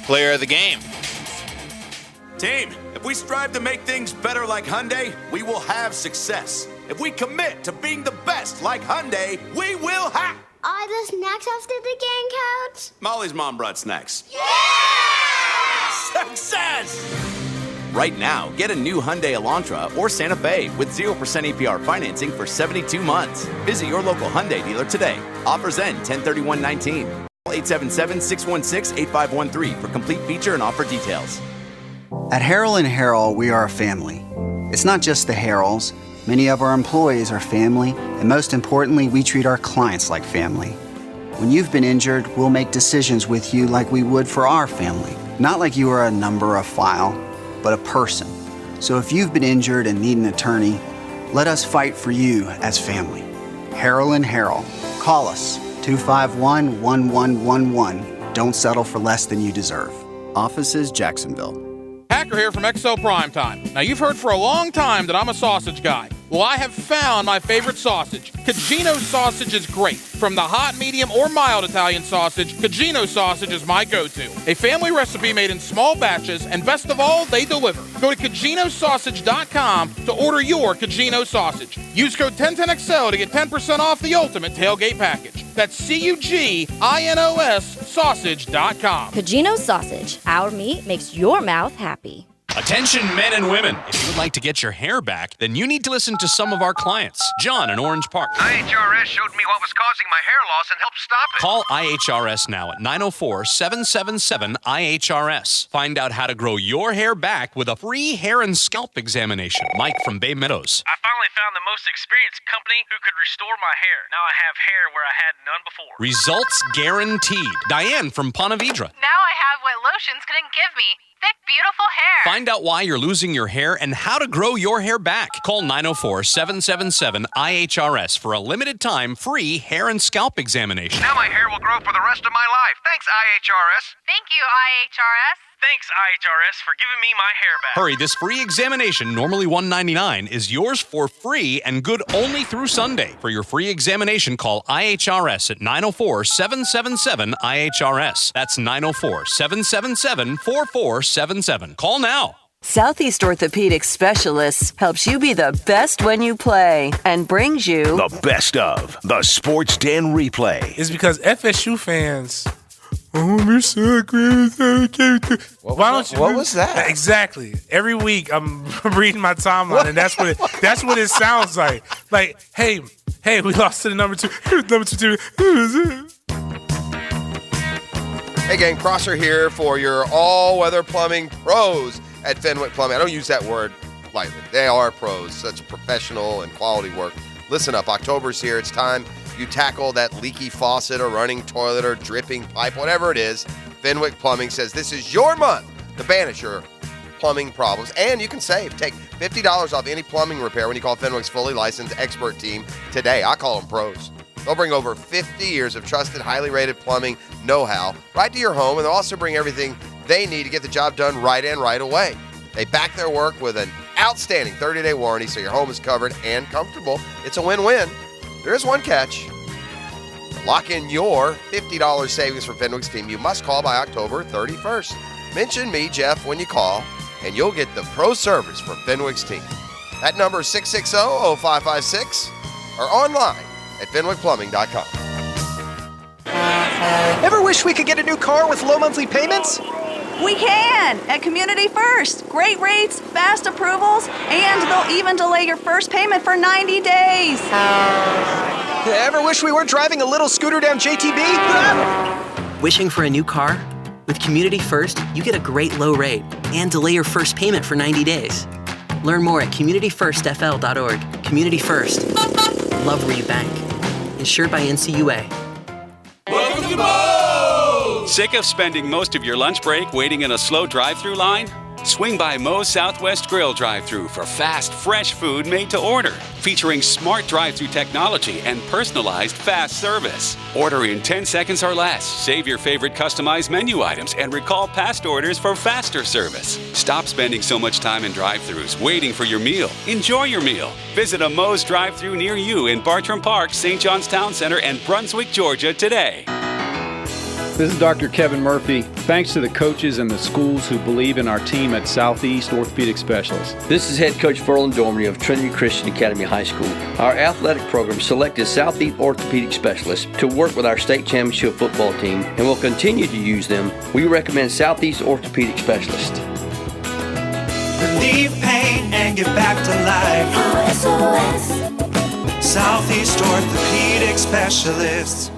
Player of the game. Team, if we strive to make things better like Hyundai, we will have success. If we commit to being the best like Hyundai, we will have... Are the snacks after the game counts? Molly's mom brought snacks. Yeah! Success! Right now, get a new Hyundai Elantra or Santa Fe with 0% APR financing for 72 months. Visit your local Hyundai dealer today. Offers end 10/31/19. 877-616-8513 for complete feature and offer details. At Harrell & Harrell, we are a family. It's not just the Harrells. Many of our employees are family, and most importantly, we treat our clients like family. When you've been injured, we'll make decisions with you like we would for our family. Not like you are a number or a file, but a person. So if you've been injured and need an attorney, let us fight for you as family. Harrell & Harrell. Call us, 251-1111. Don't settle for less than you deserve. Offices, Jacksonville. Hacker here from XO Primetime. Now, you've heard for a long time that I'm a sausage guy. Well, I have found my favorite sausage. Cugino sausage is great. From the hot, medium, or mild Italian sausage, Cugino sausage is my go-to. A family recipe made in small batches, and best of all, they deliver. Go to CuginoSausage.com to order your Cugino sausage. Use code 1010XL to get 10% off the ultimate tailgate package. That's CUGINOS sausage.com. Cugino sausage. Our meat makes your mouth happy. Attention men and women. If you would like to get your hair back, then you need to listen to some of our clients. John in Orange Park. IHRS showed me what was causing my hair loss and helped stop it. Call IHRS now at 904-777-IHRS. Find out how to grow your hair back with a free hair and scalp examination. Mike from Bay Meadows. I finally found the most experienced company who could restore my hair. Now I have hair where I had none before. Results guaranteed. Diane from Ponte Vedra. Now I have what lotions couldn't give me. Thick, beautiful hair. Find out why you're losing your hair and how to grow your hair back. Call 904-777-IHRS for a limited time free hair and scalp examination. Now my hair will grow for the rest of my life. Thanks, IHRS. Thank you, IHRS. Thanks, IHRS, for giving me my hair back. Hurry, this free examination, normally $199, is yours for free and good only through Sunday. For your free examination, call IHRS at 904-777-IHRS. That's 904-777-4477. Call now. Southeast Orthopedic Specialists helps you be the best when you play and brings you the best of the Sports Den replay. It's because FSU fans... What was that? Exactly. Every week I'm reading my timeline, and that's what it sounds like. Like, hey, we lost to the number two team. Hey gang, Crosser here for your all-weather plumbing pros at Fenwick Plumbing. I don't use that word lightly. They are pros, such professional and quality work. Listen up, October's here. It's time you tackle that leaky faucet or running toilet or dripping pipe, whatever it is. Fenwick Plumbing says this is your month to banish your plumbing problems, and you can save. Take $50 off any plumbing repair when you call Fenwick's fully licensed expert team today. I call them pros. They'll bring over 50 years of trusted, highly rated plumbing know-how right to your home, and they'll also bring everything they need to get the job done right and right away. They back their work with an outstanding 30-day warranty, so your home is covered and comfortable. It's a win-win. There is one catch. To lock in your $50 savings from Fenwick's team, you must call by October 31st. Mention me, Jeff, when you call, and you'll get the pro service from Fenwick's team. That number is 660-0556 or online at FenwickPlumbing.com. Ever wish we could get a new car with low monthly payments? We can at Community First. Great rates, fast approvals, and they'll even delay your first payment for 90 days. Ever wish we weren't driving a little scooter down JTB? Wishing for a new car? With Community First, you get a great low rate and delay your first payment for 90 days. Learn more at communityfirstfl.org. Community First. Love where you bank. Insured by NCUA. Welcome to Moe's! Sick of spending most of your lunch break waiting in a slow drive-thru line? Swing by Moe's Southwest Grill drive-thru for fast, fresh food made to order, featuring smart drive-thru technology and personalized fast service. Order in 10 seconds or less. Save your favorite customized menu items and recall past orders for faster service. Stop spending so much time in drive-thrus waiting for your meal. Enjoy your meal. Visit a Moe's drive-thru near you in Bartram Park, St. John's Town Center, and Brunswick, Georgia today. This is Dr. Kevin Murphy. Thanks to the coaches and the schools who believe in our team at Southeast Orthopedic Specialists. This is head coach Ferland Dormery of Trinity Christian Academy High School. Our athletic program selected Southeast Orthopedic Specialists to work with our state championship football team and will continue to use them. We recommend Southeast Orthopedic Specialists. Relieve pain and get back to life. Southeast Orthopedic Specialists.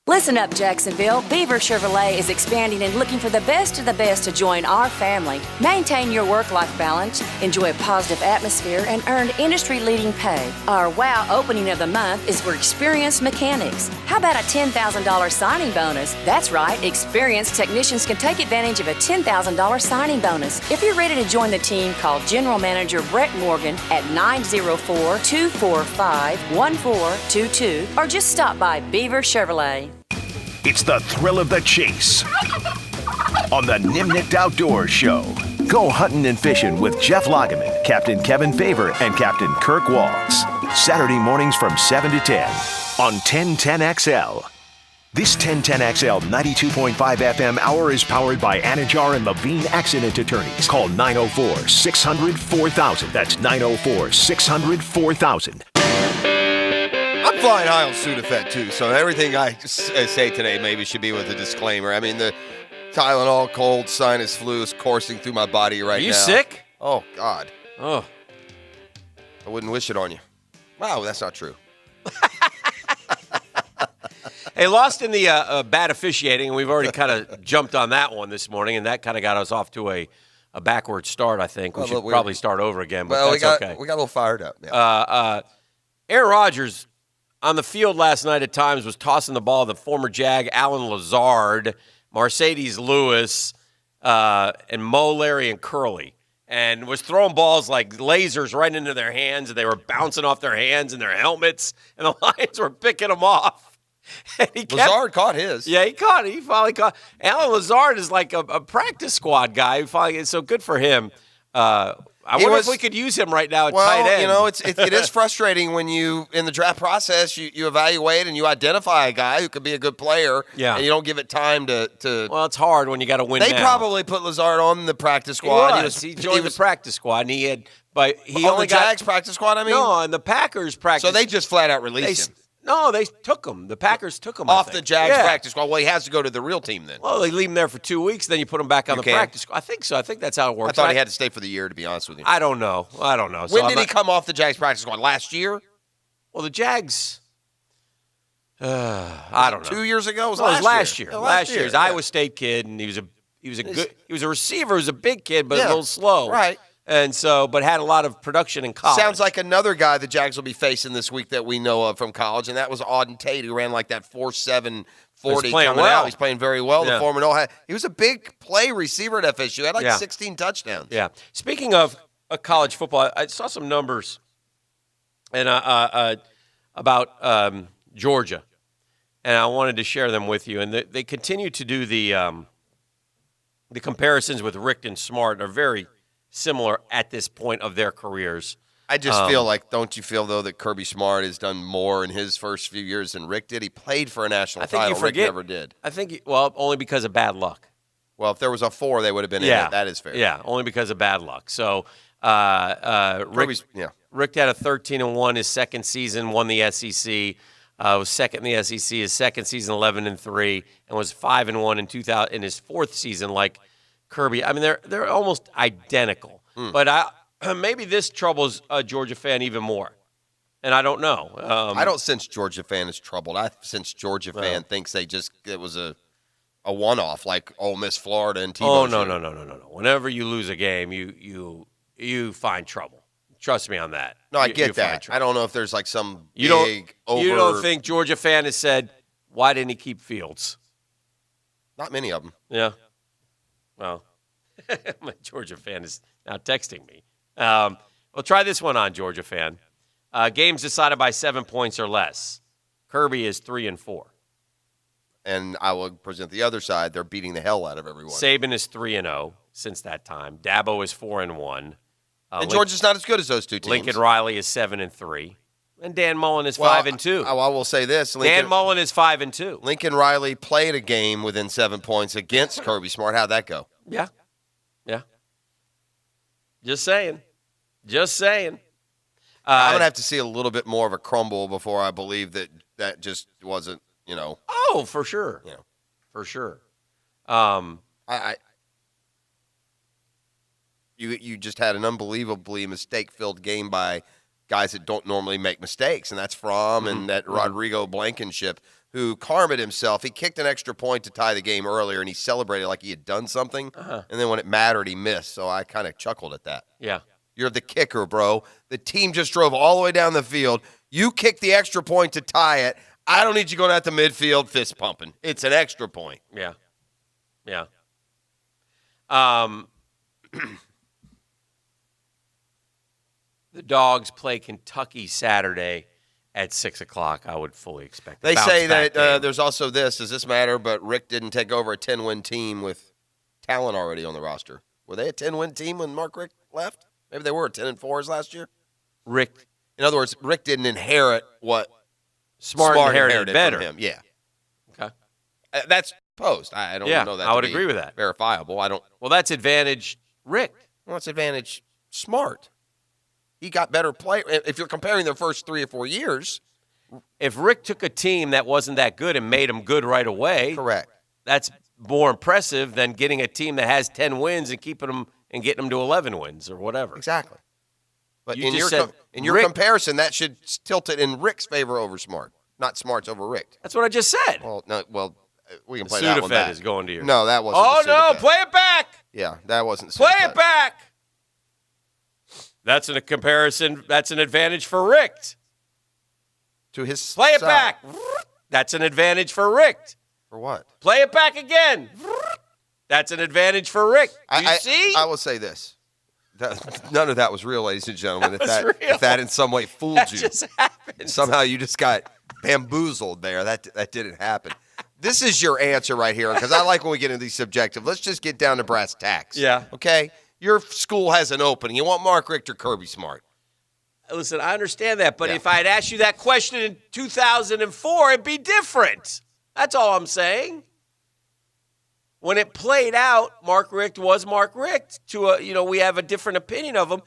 Listen up, Jacksonville. Beaver Chevrolet is expanding and looking for the best of the best to join our family. Maintain your work-life balance, enjoy a positive atmosphere, and earn industry-leading pay. Our WOW opening of the month is for experienced mechanics. How about a $10,000 signing bonus? That's right, experienced technicians can take advantage of a $10,000 signing bonus. If you're ready to join the team, call General Manager Brett Morgan at 904-245-1422 or just stop by Beaver Chevrolet. It's the thrill of the chase on the Nimnicht Outdoors Show. Go hunting and fishing with Jeff Lageman, Captain Kevin Favor, and Captain Kirk Waltz. Saturday mornings from 7 to 10 on 1010XL. This 1010XL 92.5 FM hour is powered by Anajar and Levine Accident Attorneys. Call 904-600-4000. That's 904-600-4000. I'm flying high on Sudafed, too, so everything I say today maybe should be with a disclaimer. I mean, the Tylenol, cold, sinus flu is coursing through my body right now. Are you sick? Oh, God. Oh. I wouldn't wish it on you. Wow, that's not true. Hey, lost in the bad officiating, and we've already kind of jumped on that one this morning, and that kind of got us off to a backward start, I think. We should probably start over again, but that's okay. We got a little fired up. Yeah. Aaron Rodgers on the field last night at times was tossing the ball to the former Jag, Alan Lazard, Mercedes Lewis, and Mo, Larry, and Curly, and was throwing balls like lasers right into their hands, and they were bouncing off their hands and their helmets, and the Lions were picking them off. Lazard caught his. Yeah, he caught it. He finally caught. Alan Lazard is like a practice squad guy. So good for him. I wonder if we could use him right now at tight end. Well, you know, it is frustrating when you, in the draft process, you evaluate and you identify a guy who could be a good player, and you don't give it time to. Well, it's hard when you got to win. They probably put Lazard on the practice squad. He joined the practice squad, and he only got Jags practice squad. I mean, no, and the Packers practice. So they just flat out released him. No, they took him. The Packers took him off the Jags practice squad. Well, he has to go to the real team then. Well, they leave him there for 2 weeks, then you put him back on the practice squad. I think so. I think that's how it works. I thought he had to stay for the year, to be honest with you. I don't know. When did he come off the Jags practice squad? Last year? Well, the Jags. I don't know. 2 years ago? It was last year. Last year. He was an Iowa State kid, and he was a receiver. He was a big kid, but a little slow. Right. And so, but had a lot of production in college. Sounds like another guy the Jags will be facing this week that we know of from college, and that was Auden Tate, who ran like that 4.7 40 coming out. He's playing very well. The former Noah. He was a big play receiver at FSU. He had like 16 touchdowns. Yeah. Speaking of college football, I saw some numbers and about Georgia, and I wanted to share them with you. And they continue to do the comparisons with Richt and Smart are very similar at this point of their careers. I just feel like, don't you feel, though, that Kirby Smart has done more in his first few years than Rick did? He played for a national title. Rick never did. I think, only because of bad luck. Well, if there was a 4, they would have been in it. That is fair. Yeah, only because of bad luck. So Rick had a 13-1 his second season, won the SEC, was second in the SEC his second season, 11-3, and was 5-1 in his fourth season, like Kirby. I mean, they're almost identical. But maybe this troubles a Georgia fan even more. And I don't know. I don't sense Georgia fan is troubled. I sense Georgia fan thinks it was a one-off, like Ole Miss, Florida, and Tebow. Oh, no. Whenever you lose a game, you find trouble. Trust me on that. No, I get that. I don't know if there's like some you don't think Georgia fan has said, why didn't he keep Fields? Not many of them. Yeah. Well, my Georgia fan is now texting me. Well, try this one on, Georgia fan. Games decided by 7 points or less. Kirby is 3-4. And I will present the other side. They're beating the hell out of everyone. Saban is 3-0 since that time. Dabo is 4-1. And Georgia's not as good as those two teams. Lincoln Riley is 7-3. And Dan Mullen is Well, 5-2. I will say this. Dan Mullen is 5-2. Lincoln Riley played a game within 7 points against Kirby Smart. How'd that go? Yeah. Just saying. I'm going to have to see a little bit more of a crumble before I believe that just wasn't, Oh, for sure. Yeah. For sure. You just had an unbelievably mistake-filled game by guys that don't normally make mistakes, and that's Fromm and that Rodrigo Blankenship, who karma'd himself. He kicked an extra point to tie the game earlier, and he celebrated like he had done something, and then when it mattered, he missed, so I kind of chuckled at that. Yeah. You're the kicker, bro. The team just drove all the way down the field. You kicked the extra point to tie it. I don't need you going out to midfield fist pumping. It's an extra point. Yeah. The Dogs play Kentucky Saturday at 6 o'clock. I would fully expect. They say that there's also this. Does this matter? But Rick didn't take over a 10-win team with talent already on the roster. Were they a 10-win team when Mark Richt left? Maybe they were 10-4 last year. Rick, in other words, Rick didn't inherit what Smart inherited better. From him. Yeah. Okay. That's posed. I don't know that. I would agree with that. Verifiable. I don't. Well, that's advantage Rick. Well, it's advantage Smart. He got better play. If you're comparing their first 3 or 4 years. If Rick took a team that wasn't that good and made them good right away. Correct. That's more impressive than getting a team that has 10 wins and keeping them and getting them to 11 wins or whatever. Exactly. But You in just your said your Rick- comparison, that should tilt it in Rick's favor over Smart, not Smart's over Rick. That's what I just said. Well, no, we can play The that one Sudafed back. is going to your. No, that wasn't. Oh the no! Sudafed. Play it back. Yeah, that wasn't. Play Sudafed. it back. That's a comparison. That's an advantage for Rick. To his Play it side. back. That's an advantage for Rick. For what? Play it back again. That's an advantage for Rick. You see? I will say this. None of that was real, ladies and gentlemen. If that in some way fooled That you, just happened. somehow you just got bamboozled there. That didn't happen. This is your answer right here, because I like when we get into these subjective. Let's just get down to brass tacks. Yeah. Okay? Your school has an opening. You want Mark Richt or Kirby Smart? Listen, I understand that, but Yeah. if I had asked you that question in 2004, it'd be different. That's all I'm saying. When it played out, Mark Richt was Mark Richt. We have a different opinion of him.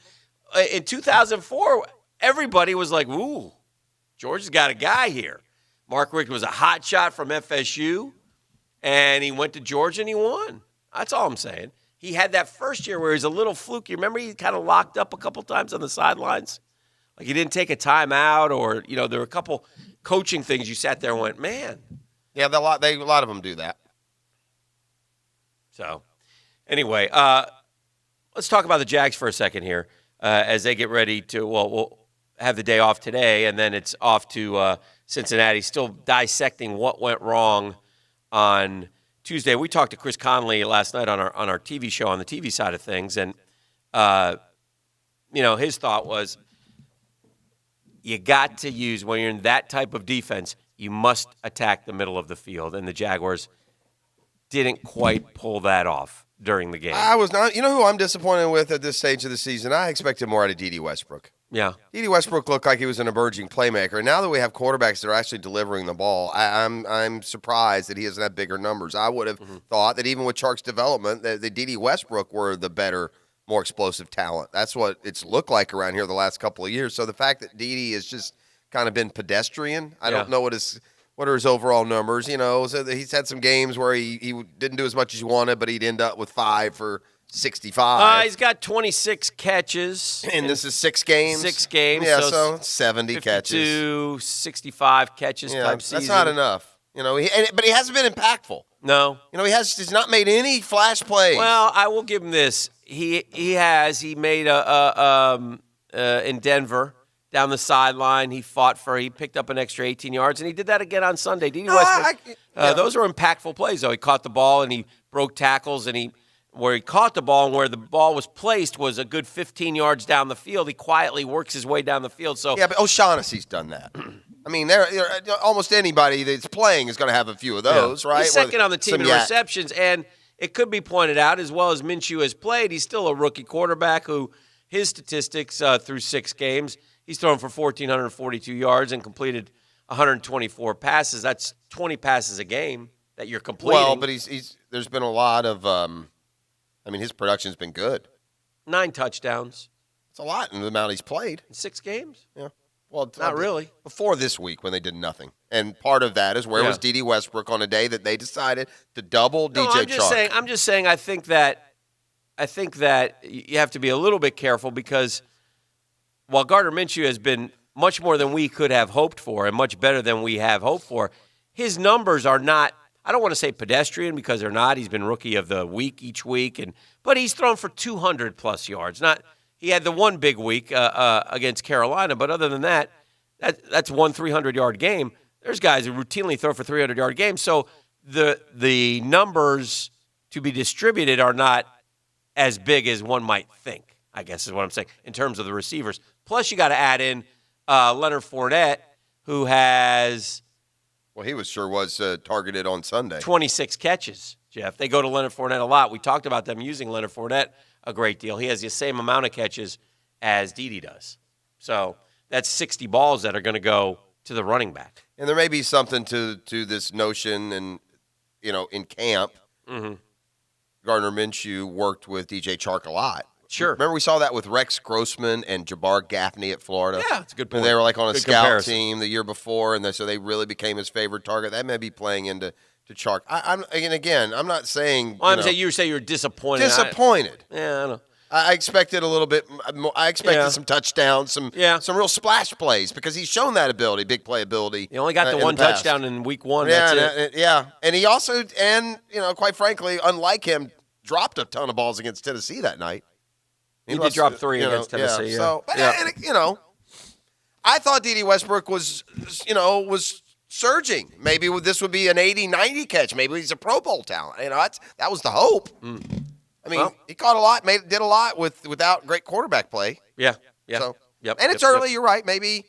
In 2004, everybody was like, "Ooh, Georgia's got a guy here." Mark Richt was a hot shot from FSU, and he went to Georgia and he won. That's all I'm saying. He had that first year where he was a little fluky. Remember, he kind of locked up a couple times on the sidelines. Like he didn't take a timeout, or there were a couple coaching things you sat there and went, "Man." Yeah, a lot of them do that. So, anyway, let's talk about the Jags for a second here as they get ready to, we'll have the day off today, and then it's off to Cincinnati, still dissecting what went wrong on Tuesday. We talked to Chris Conley last night on our TV show, on the TV side of things, and, his thought was you got to use, when you're in that type of defense, you must attack the middle of the field, and the Jaguars didn't quite pull that off during the game. I was not. You know who I'm disappointed with at this stage of the season? I expected more out of Dede Westbrook. Yeah. Dede Westbrook looked like he was an emerging playmaker. Now that we have quarterbacks that are actually delivering the ball, I'm surprised that he doesn't have bigger numbers. I would have thought that even with Chark's development, that the Dede Westbrook were the better, more explosive talent. That's what it's looked like around here the last couple of years. So the fact that Dede has just kind of been pedestrian, I don't know what are his overall numbers. So he's had some games where he didn't do as much as he wanted, but he'd end up with 5 for 65. He's got 26 catches. And this is 6 games? 6 games. Yeah, so 70 52, catches. 65 catches type season. That's not enough. But he hasn't been impactful. No. He's not made any flash plays. Well, I will give him this. He made in Denver down the sideline. He picked up an extra 18 yards, and he did that again on Sunday. Dede Westbrook, those are impactful plays, though. He caught the ball, and he broke tackles, and where he caught the ball and where the ball was placed was a good 15 yards down the field. He quietly works his way down the field. So yeah, but O'Shaughnessy's done that. I mean, almost anybody that's playing is going to have a few of those, right? He's second on the team in receptions, and it could be pointed out, as well as Minshew has played, he's still a rookie quarterback who his statistics through 6 games, He's thrown for 1,442 yards and completed 124 passes. That's 20 passes a game that you're completing. Well, but there's been a lot of his production's been good. 9 touchdowns. It's a lot in the amount he's played. In 6 games? Yeah. Well, not really. Before this week when they did nothing. And part of that is where was D.D. Westbrook on a day that they decided to double DJ Chark? I'm just saying I think that you have to be a little bit careful because while Gardner Minshew has been much more than we could have hoped for and much better than we have hoped for, his numbers are not, I don't want to say pedestrian because they're not. He's been rookie of the week each week, but he's thrown for 200-plus yards. He had the one big week against Carolina, but other than that, that's one 300-yard game. There's guys who routinely throw for 300-yard games, so the numbers to be distributed are not as big as one might think, I guess is what I'm saying, in terms of the receivers. Plus, you got to add in Leonard Fournette, who has... Well, he was targeted on Sunday. 26 catches, Jeff. They go to Leonard Fournette a lot. We talked about them using Leonard Fournette a great deal. He has the same amount of catches as Dede does. So that's 60 balls that are going to go to the running back. And there may be something to this notion, and in camp, Gardner Minshew worked with DJ Chark a lot. Sure. Remember we saw that with Rex Grossman and Jabbar Gaffney at Florida? Yeah, it's a good point. They were like on a good scout comparison. team the year before, and so they really became his favorite target. That may be playing into Chark. I'm not saying... You say you're disappointed. Disappointed. I don't know. I expected a little bit more. I expected some touchdowns, some real splash plays because he's shown that ability, big play ability. He only got the one touchdown in week 1. Yeah, That's it. Yeah. And he also, quite frankly, unlike him, dropped a ton of balls against Tennessee that night. He did drop 3 against Tennessee. So, I thought D.D. Westbrook was surging. Maybe this would be an 80-90 catch. Maybe he's a Pro Bowl talent. That was the hope. He caught a lot, did a lot without great quarterback play. Yeah. So, yep. And it's early. You're right. Maybe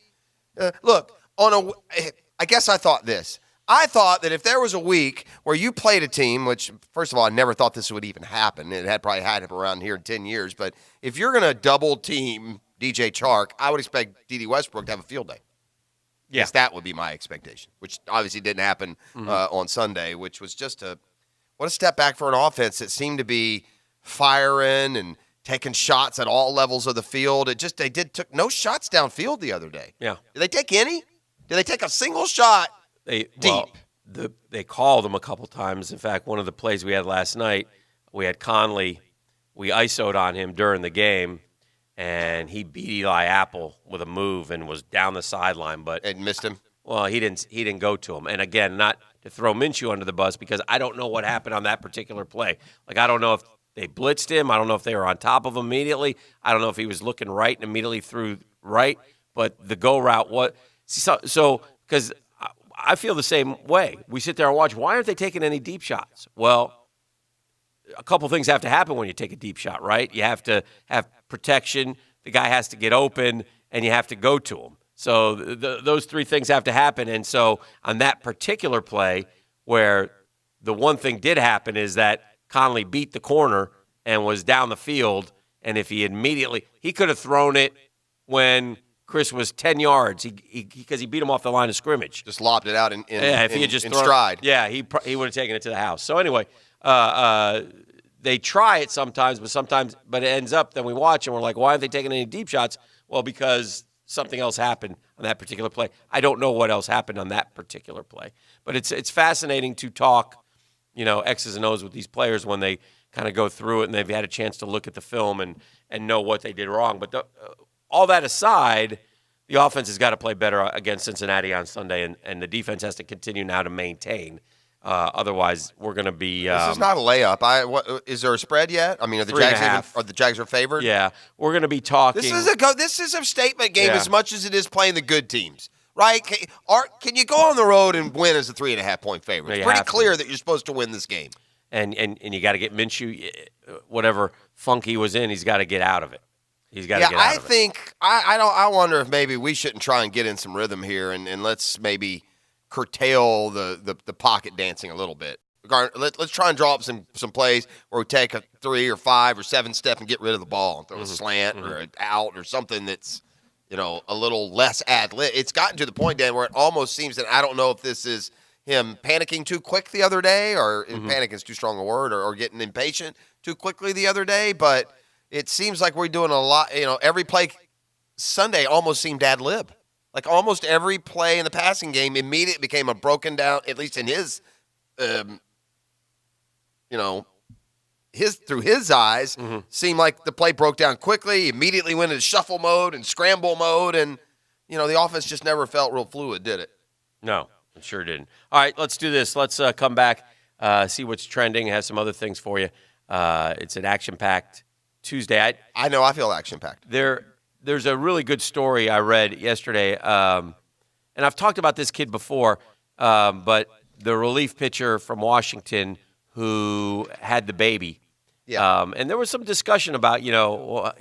look I guess I thought this. I thought that if there was a week where you played a team, which, first of all, I never thought this would even happen. It had probably had around here in 10 years. But if you're going to double team DJ Chark, I would expect D.D. Westbrook to have a field day. Yeah. Yes, that would be my expectation, which obviously didn't happen on Sunday, which was just what a step back for an offense that seemed to be firing and taking shots at all levels of the field. They took no shots downfield the other day. Yeah. Did they take any? Did they take a single shot? They called him a couple times. In fact, one of the plays we had last night, we had Conley. We ISO'd on him during the game, and he beat Eli Apple with a move and was down the sideline. And missed him? Well, he didn't go to him. And again, not to throw Minshew under the bus because I don't know what happened on that particular play. I don't know if they blitzed him. I don't know if they were on top of him immediately. I don't know if he was looking right and immediately threw right. But the go route was so because I feel the same way. We sit there and watch. Why aren't they taking any deep shots? Well, a couple things have to happen when you take a deep shot, right? You have to have protection. The guy has to get open, and you have to go to him. So those 3 things have to happen. And so on that particular play, where the one thing did happen is that Conley beat the corner and was down the field, and if he could have thrown it when Chris was 10 yards because he beat him off the line of scrimmage. Just lobbed it out in stride. Yeah, he would have taken it to the house. So anyway, they try it sometimes, but it ends up, then we watch and we're like, why aren't they taking any deep shots? Well, because something else happened on that particular play. I don't know what else happened on that particular play. But it's fascinating to talk, X's and O's with these players when they kind of go through it and they've had a chance to look at the film and know what they did wrong. But all that aside, the offense has got to play better against Cincinnati on Sunday, and the defense has to continue now to maintain. Otherwise, we're going to be. This is not a layup. Is there a spread yet? Are the Jags favored? Yeah, we're going to be talking. This is a statement game as much as it is playing the good teams, right? Can you go on the road and win as a 3.5-point favorite? It's pretty clear that you're supposed to win this game. And you got to get Minshew, whatever funk he was in, he's got to get out of it. He's got to get out of it. I wonder if maybe we shouldn't try and get in some rhythm here, and let's maybe curtail the pocket dancing a little bit. Let's try and draw up some plays where we take a 3 or 5 or 7 step and get rid of the ball and throw a slant or an out or something that's a little less ad-lib. It's gotten to the point, Dan, where it almost seems that I don't know if this is him panicking too quick the other day, or panic is too strong a word, or getting impatient too quickly the other day, but it seems like we're doing a lot. Every play Sunday almost seemed ad-lib. Like almost every play in the passing game immediately became a broken down, at least in his, through his eyes, seemed like the play broke down quickly, immediately went into shuffle mode and scramble mode, and, the offense just never felt real fluid, did it? No, it sure didn't. All right, let's do this. Let's come back, see what's trending, have some other things for you. It's an action-packed Tuesday. I know, I feel action-packed. There's a really good story I read yesterday, and I've talked about this kid before, but the relief pitcher from Washington who had the baby. Yeah. And there was some discussion about, I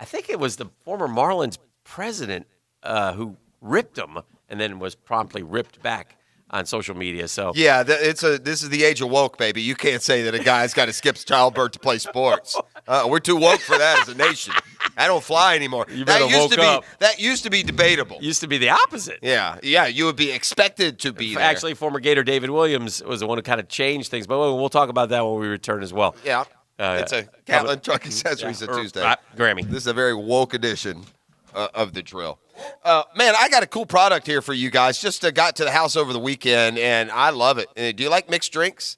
think it was the former Marlins president who ripped him and then was promptly ripped back on social media. So yeah, this is the age of woke, baby. You can't say that a guy's got to skip childbirth to play sports. We're too woke for that as a nation. I don't fly anymore. That used to be debatable. Used to be the opposite. Yeah. You would be expected to be there. Actually, former Gator David Williams was the one who kind of changed things, but we'll talk about that when we return as well. Yeah. It's a Catlin Truck Accessories a Tuesday. Grammy. This is a very woke edition of the drill. Man, I got a cool product here for you guys. Just got to the house over the weekend, and I love it. Do you like mixed drinks?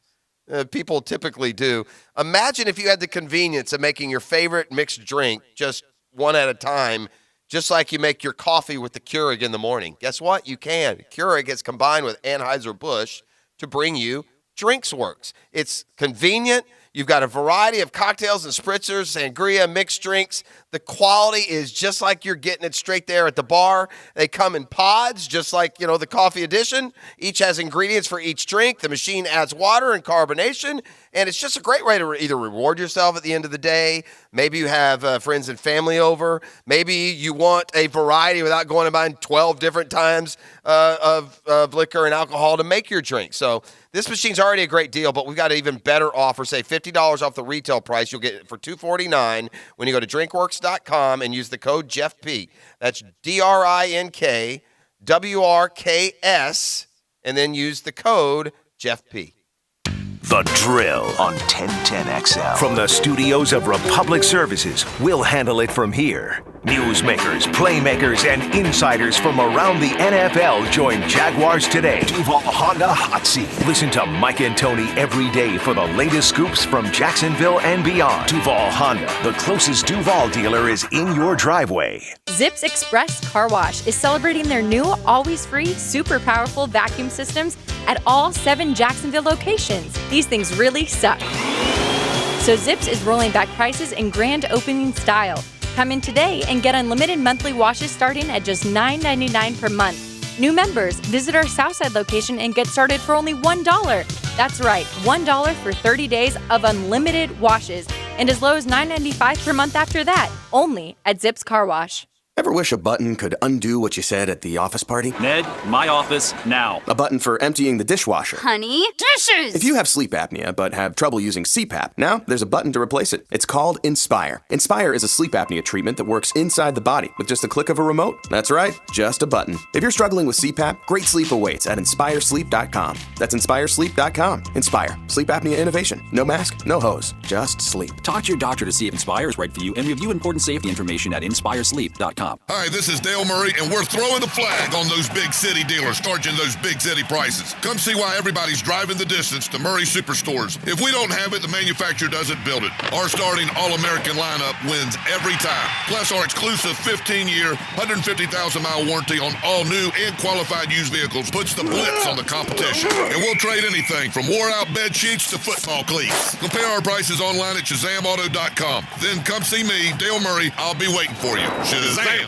People typically do. Imagine if you had the convenience of making your favorite mixed drink just one at a time, just like you make your coffee with the Keurig in the morning. Guess what? You can. Keurig has combined with Anheuser-Busch to bring you DrinksWorks. It's convenient. You've got a variety of cocktails and spritzers, sangria, mixed drinks. The quality is just like you're getting it straight there at the bar. They come in pods, just like, the coffee edition. Each has ingredients for each drink. The machine adds water and carbonation, and it's just a great way to either reward yourself at the end of the day. Maybe you have friends and family over. Maybe you want a variety without going and buying 12 different times of liquor and alcohol to make your drink. So this machine's already a great deal, but we've got an even better offer. Say $50 off the retail price. You'll get it for $249 when you go to drinkwworks.com and use the code JeffP. That's DRINKWRKS, and then use the code JeffP. The Drill on 1010XL. From the studios of Republic Services, we'll handle it from here. Newsmakers, playmakers, and insiders from around the NFL join Jaguars Today. Duval Honda Hot Seat. Listen to Mike and Tony every day for the latest scoops from Jacksonville and beyond. Duval Honda, the closest Duval dealer, is in your driveway. Zips Express Car Wash is celebrating their new always free, super powerful vacuum systems at all 7 Jacksonville locations. These things really suck. So Zips is rolling back prices in grand opening style. Come in today and get unlimited monthly washes starting at just $9.99 per month. New members, visit our Southside location and get started for only $1. That's right, $1 for 30 days of unlimited washes, and as low as $9.95 per month after that, only at Zips Car Wash. Ever wish a button could undo what you said at the office party? Ned, my office now. A button for emptying the dishwasher. Honey, dishes! If you have sleep apnea but have trouble using CPAP, now there's a button to replace it. It's called Inspire. Inspire is a sleep apnea treatment that works inside the body with just a click of a remote. That's right, just a button. If you're struggling with CPAP, great sleep awaits at InspireSleep.com. That's InspireSleep.com. Inspire. Sleep apnea innovation. No mask, no hose, just sleep. Talk to your doctor to see if Inspire is right for you and review important safety information at InspireSleep.com. Hi, this is Dale Murray, and we're throwing the flag on those big city dealers charging those big city prices. Come see why everybody's driving the distance to Murray Superstores. If we don't have it, the manufacturer doesn't build it. Our starting All-American lineup wins every time. Plus, our exclusive 15-year, 150,000-mile warranty on all new and qualified used vehicles puts the blitz on the competition. And we'll trade anything from wore-out bed sheets to football cleats. Compare our prices online at ShazamAuto.com. Then come see me, Dale Murray. I'll be waiting for you. Shazam!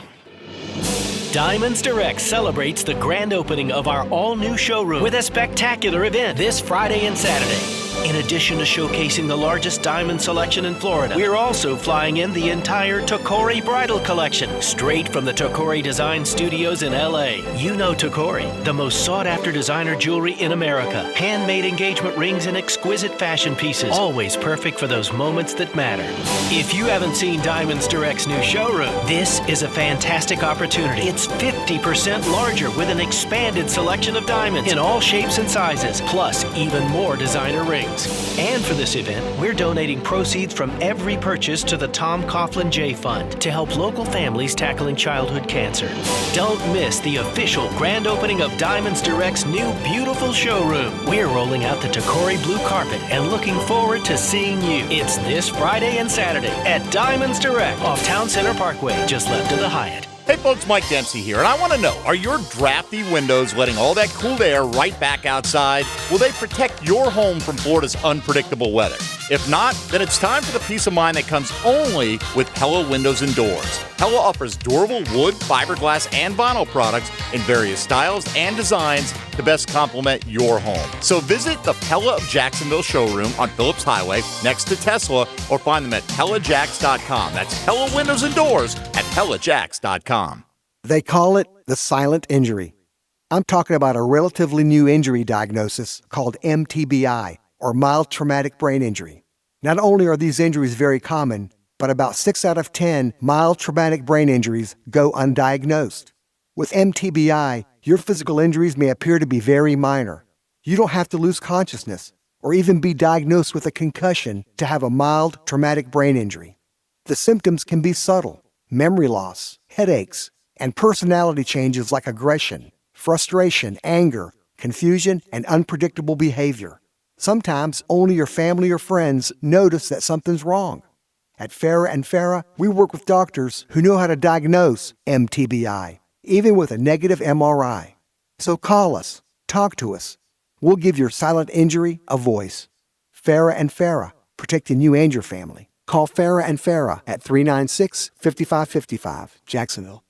Diamonds Direct celebrates the grand opening of our all-new showroom with a spectacular event this Friday and Saturday. In addition to showcasing the largest diamond selection in Florida, we're also flying in the entire Tocori bridal collection, straight from the Tocori Design Studios in LA. You know Tocori, the most sought-after designer jewelry in America. Handmade engagement rings and exquisite fashion pieces, always perfect for those moments that matter. If you haven't seen Diamonds Direct's new showroom, this is a fantastic opportunity. It's 50% larger with an expanded selection of diamonds in all shapes and sizes, plus even more designer rings. And for this event, we're donating proceeds from every purchase to the Tom Coughlin J Fund to help local families tackling childhood cancer. Don't miss the official grand opening of Diamonds Direct's new beautiful showroom. We're rolling out the Tocori blue carpet and looking forward to seeing you. It's this Friday and Saturday at Diamonds Direct off Town Center Parkway, just left of the Hyatt. Hey folks, Mike Dempsey here, and I want to know, are your drafty windows letting all that cool air right back outside? Will they protect your home from Florida's unpredictable weather? If not, then it's time for the peace of mind that comes only with Pella Windows and Doors. Pella offers durable wood, fiberglass, and vinyl products in various styles and designs to best complement your home. So visit the Pella of Jacksonville showroom on Phillips Highway next to Tesla, or find them at PellaJacks.com. That's Pella Windows and Doors at PellaJacks.com. They call it the silent injury. I'm talking about a relatively new injury diagnosis called MTBI, or mild traumatic brain injury. Not only are these injuries very common, but about 6 out of 10 mild traumatic brain injuries go undiagnosed. With MTBI, your physical injuries may appear to be very minor. You don't have to lose consciousness or even be diagnosed with a concussion to have a mild traumatic brain injury. The symptoms can be subtle: memory loss, headaches, and personality changes like aggression, frustration, anger, confusion, and unpredictable behavior. Sometimes only your family or friends notice that something's wrong. At Farah and Farah, we work with doctors who know how to diagnose MTBI, even with a negative MRI. So call us, talk to us. We'll give your silent injury a voice. Farah and Farah, protecting you and your family. Call Farah and Farah at 396-5555, Jacksonville.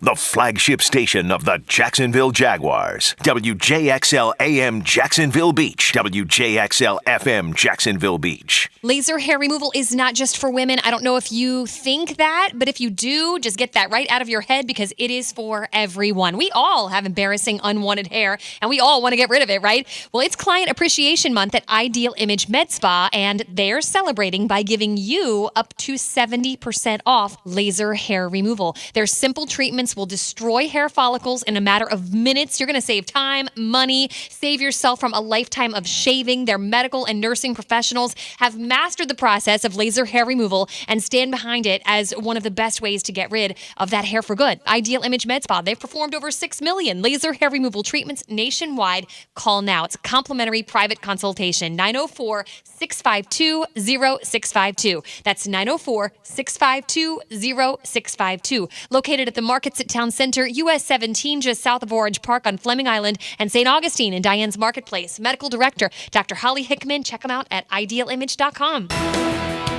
The flagship station of the Jacksonville Jaguars. WJXL AM Jacksonville Beach. WJXL FM Jacksonville Beach. Laser hair removal is not just for women. I don't know if you think that, but if you do, just get that right out of your head, because it is for everyone. We all have embarrassing, unwanted hair, and we all want to get rid of it, right? Well, it's Client Appreciation Month at Ideal Image Med Spa, and they're celebrating by giving you up to 70% off laser hair removal. Their simple treatments will destroy hair follicles in a matter of minutes. You're going to save time, money, save yourself from a lifetime of shaving. Their medical and nursing professionals have mastered the process of laser hair removal and stand behind it as one of the best ways to get rid of that hair for good. Ideal Image Med Spa, they've performed over 6 million laser hair removal treatments nationwide. Call now. It's a complimentary private consultation. 904-652-0652. That's 904-652-0652. Located at the Markets at Town Center, US 17, just south of Orange Park on Fleming Island, and St. Augustine in Diane's Marketplace. Medical Director, Dr. Holly Hickman. Check them out at idealimage.com.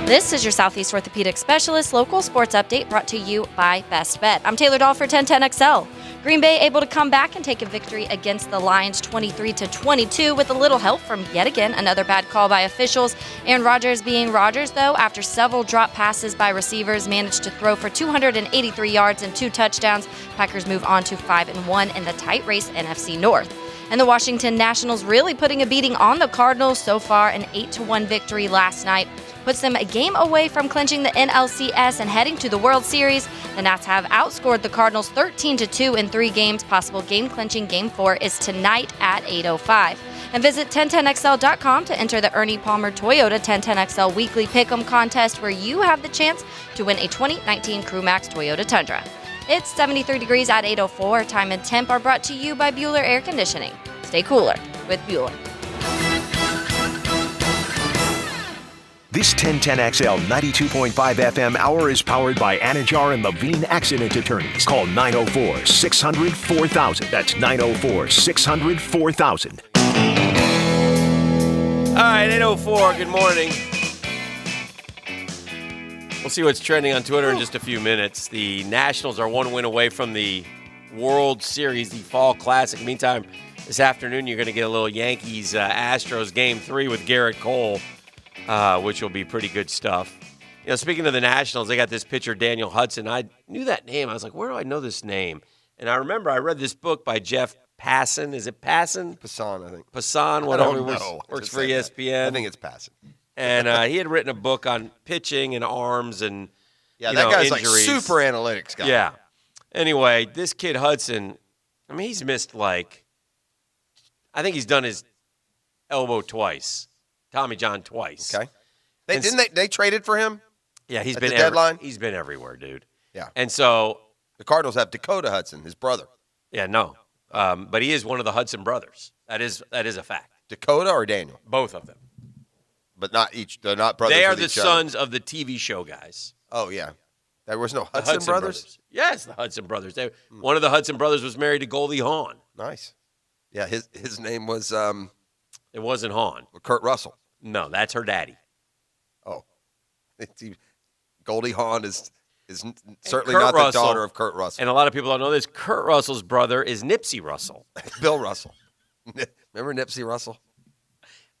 This is your Southeast Orthopedic Specialist local sports update brought to you by Best Bet. I'm Taylor Dahl for 1010XL. Green Bay able to come back and take a victory against the Lions 23-22 with a little help from yet again another bad call by officials. Aaron Rodgers, being Rodgers, though, after several drop passes by receivers, managed to throw for 283 yards and 2 touchdowns. Packers move on to 5-1 in the tight race NFC North. And the Washington Nationals really putting a beating on the Cardinals. So far, an 8-1 victory last night puts them a game away from clinching the NLCS and heading to the World Series. The Nats have outscored the Cardinals 13-2 in 3 games. Possible game-clinching Game 4 is tonight at 8:05. And visit 1010XL.com to enter the Ernie Palmer Toyota 1010XL Weekly Pick'em contest, where you have the chance to win a 2019 Crewmax Toyota Tundra. It's 73 degrees at 8:04. Time and temp are brought to you by Bueller Air Conditioning. Stay cooler with Bueller. This 1010XL 92.5 FM hour is powered by Anajar and Levine Accident Attorneys. Call 904-600-4000. That's 904-600-4000. All right, 8:04. Good morning. We'll see what's trending on Twitter in just a few minutes. The Nationals are 1 win away from the World Series, the Fall Classic. Meantime, This afternoon, you're going to get a little Yankees Astros Game 3 with Garrett Cole, which will be pretty good stuff. You know, speaking of the Nationals, they got this pitcher, Daniel Hudson. I knew that name. I was like, where do I know this name? And I remember I read this book by Jeff Passan. Is it Passan? Passan, I think. Passan, whatever. Works for ESPN. I think it's Passan. And he had written a book on pitching and arms and that guy's injuries. Like super analytics guy. Yeah. Anyway, this kid Hudson, I mean, he's missed I think he's done his elbow twice, Tommy John twice. Okay. They traded for him? Yeah, he's at been the deadline. He's been everywhere, dude. Yeah. And so the Cardinals have Dakota Hudson, his brother. Yeah, no. But he is one of the Hudson brothers. That is a fact. Dakota or Daniel? Both of them. But not each. They're not brothers. They are with the each sons other. of the TV show guys. Oh yeah, there was no Hudson brothers. Yes, the Hudson brothers. One of the Hudson brothers was married to Goldie Hawn. Nice. Yeah, his name was. It wasn't Hawn. Kurt Russell. No, that's her daddy. Oh, Goldie Hawn is certainly not the daughter of Kurt Russell. And a lot of people don't know this. Kurt Russell's brother is Nipsey Russell. Bill Russell. Remember Nipsey Russell?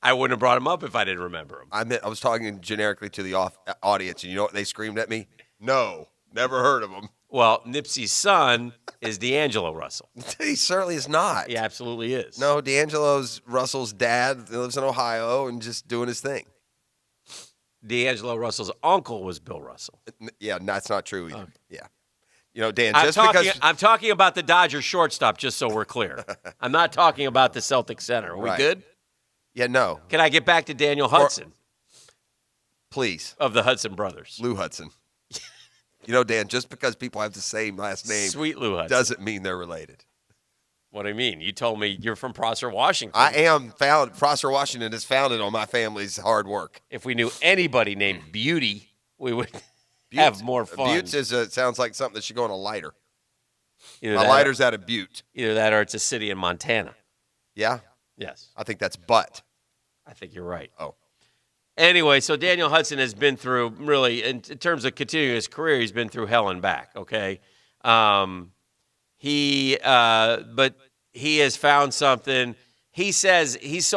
I wouldn't have brought him up if I didn't remember him. I was talking generically to the audience, and you know what they screamed at me? No, never heard of him. Well, Nipsey's son is D'Angelo Russell. He certainly is not. He absolutely is. No, D'Angelo's Russell's dad. He lives in Ohio and just doing his thing. D'Angelo Russell's uncle was Bill Russell. Yeah, that's not true either. Okay. Yeah. You know, Dan, I'm talking about the Dodgers shortstop, just so we're clear. I'm not talking about the Celtics center. Are we good? Yeah, no. Can I get back to Daniel Hudson? Please. Of the Hudson brothers. Lou Hudson. You know, Dan, just because people have the same last name Sweet Lou Hudson. doesn't mean they're related. What do you mean? You told me you're from Prosser, Washington. I am Prosser, Washington is founded on my family's hard work. If we knew anybody named Beauty, we would have more fun. Buttes sounds like something that should go on a lighter. My lighter's out of Butte. Either that or it's a city in Montana. Yeah? Yes. I think that's Butt. I think you're right. Oh. Anyway, so Daniel Hudson has been through, really, in terms of continuing his career, he's been through hell and back, okay? But he has found something. He says he's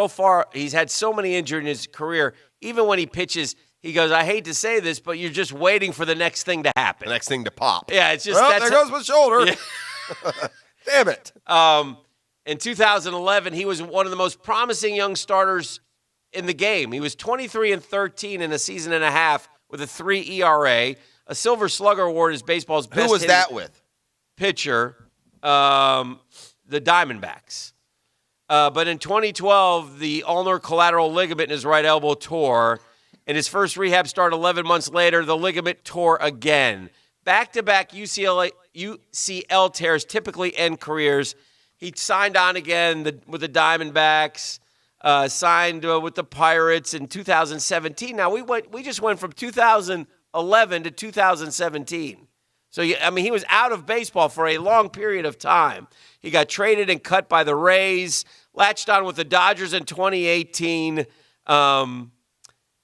had so many injuries in his career, even when he pitches, he goes, I hate to say this, but you're just waiting for the next thing to happen. The next thing to pop. Yeah, it's just there goes my shoulder. Yeah. Damn it. In 2011, he was one of the most promising young starters in the game. He was 23-13 in a season and a half with a 3 ERA. A Silver Slugger Award is baseball's best Who was that with? Pitcher, the Diamondbacks. But in 2012, the ulnar collateral ligament in his right elbow tore. In his first rehab start 11 months later, the ligament tore again. Back-to-back UCL tears typically end careers. He signed on again with the Diamondbacks, signed with the Pirates in 2017. Now, we just went from 2011 to 2017. So, he was out of baseball for a long period of time. He got traded and cut by the Rays, latched on with the Dodgers in 2018.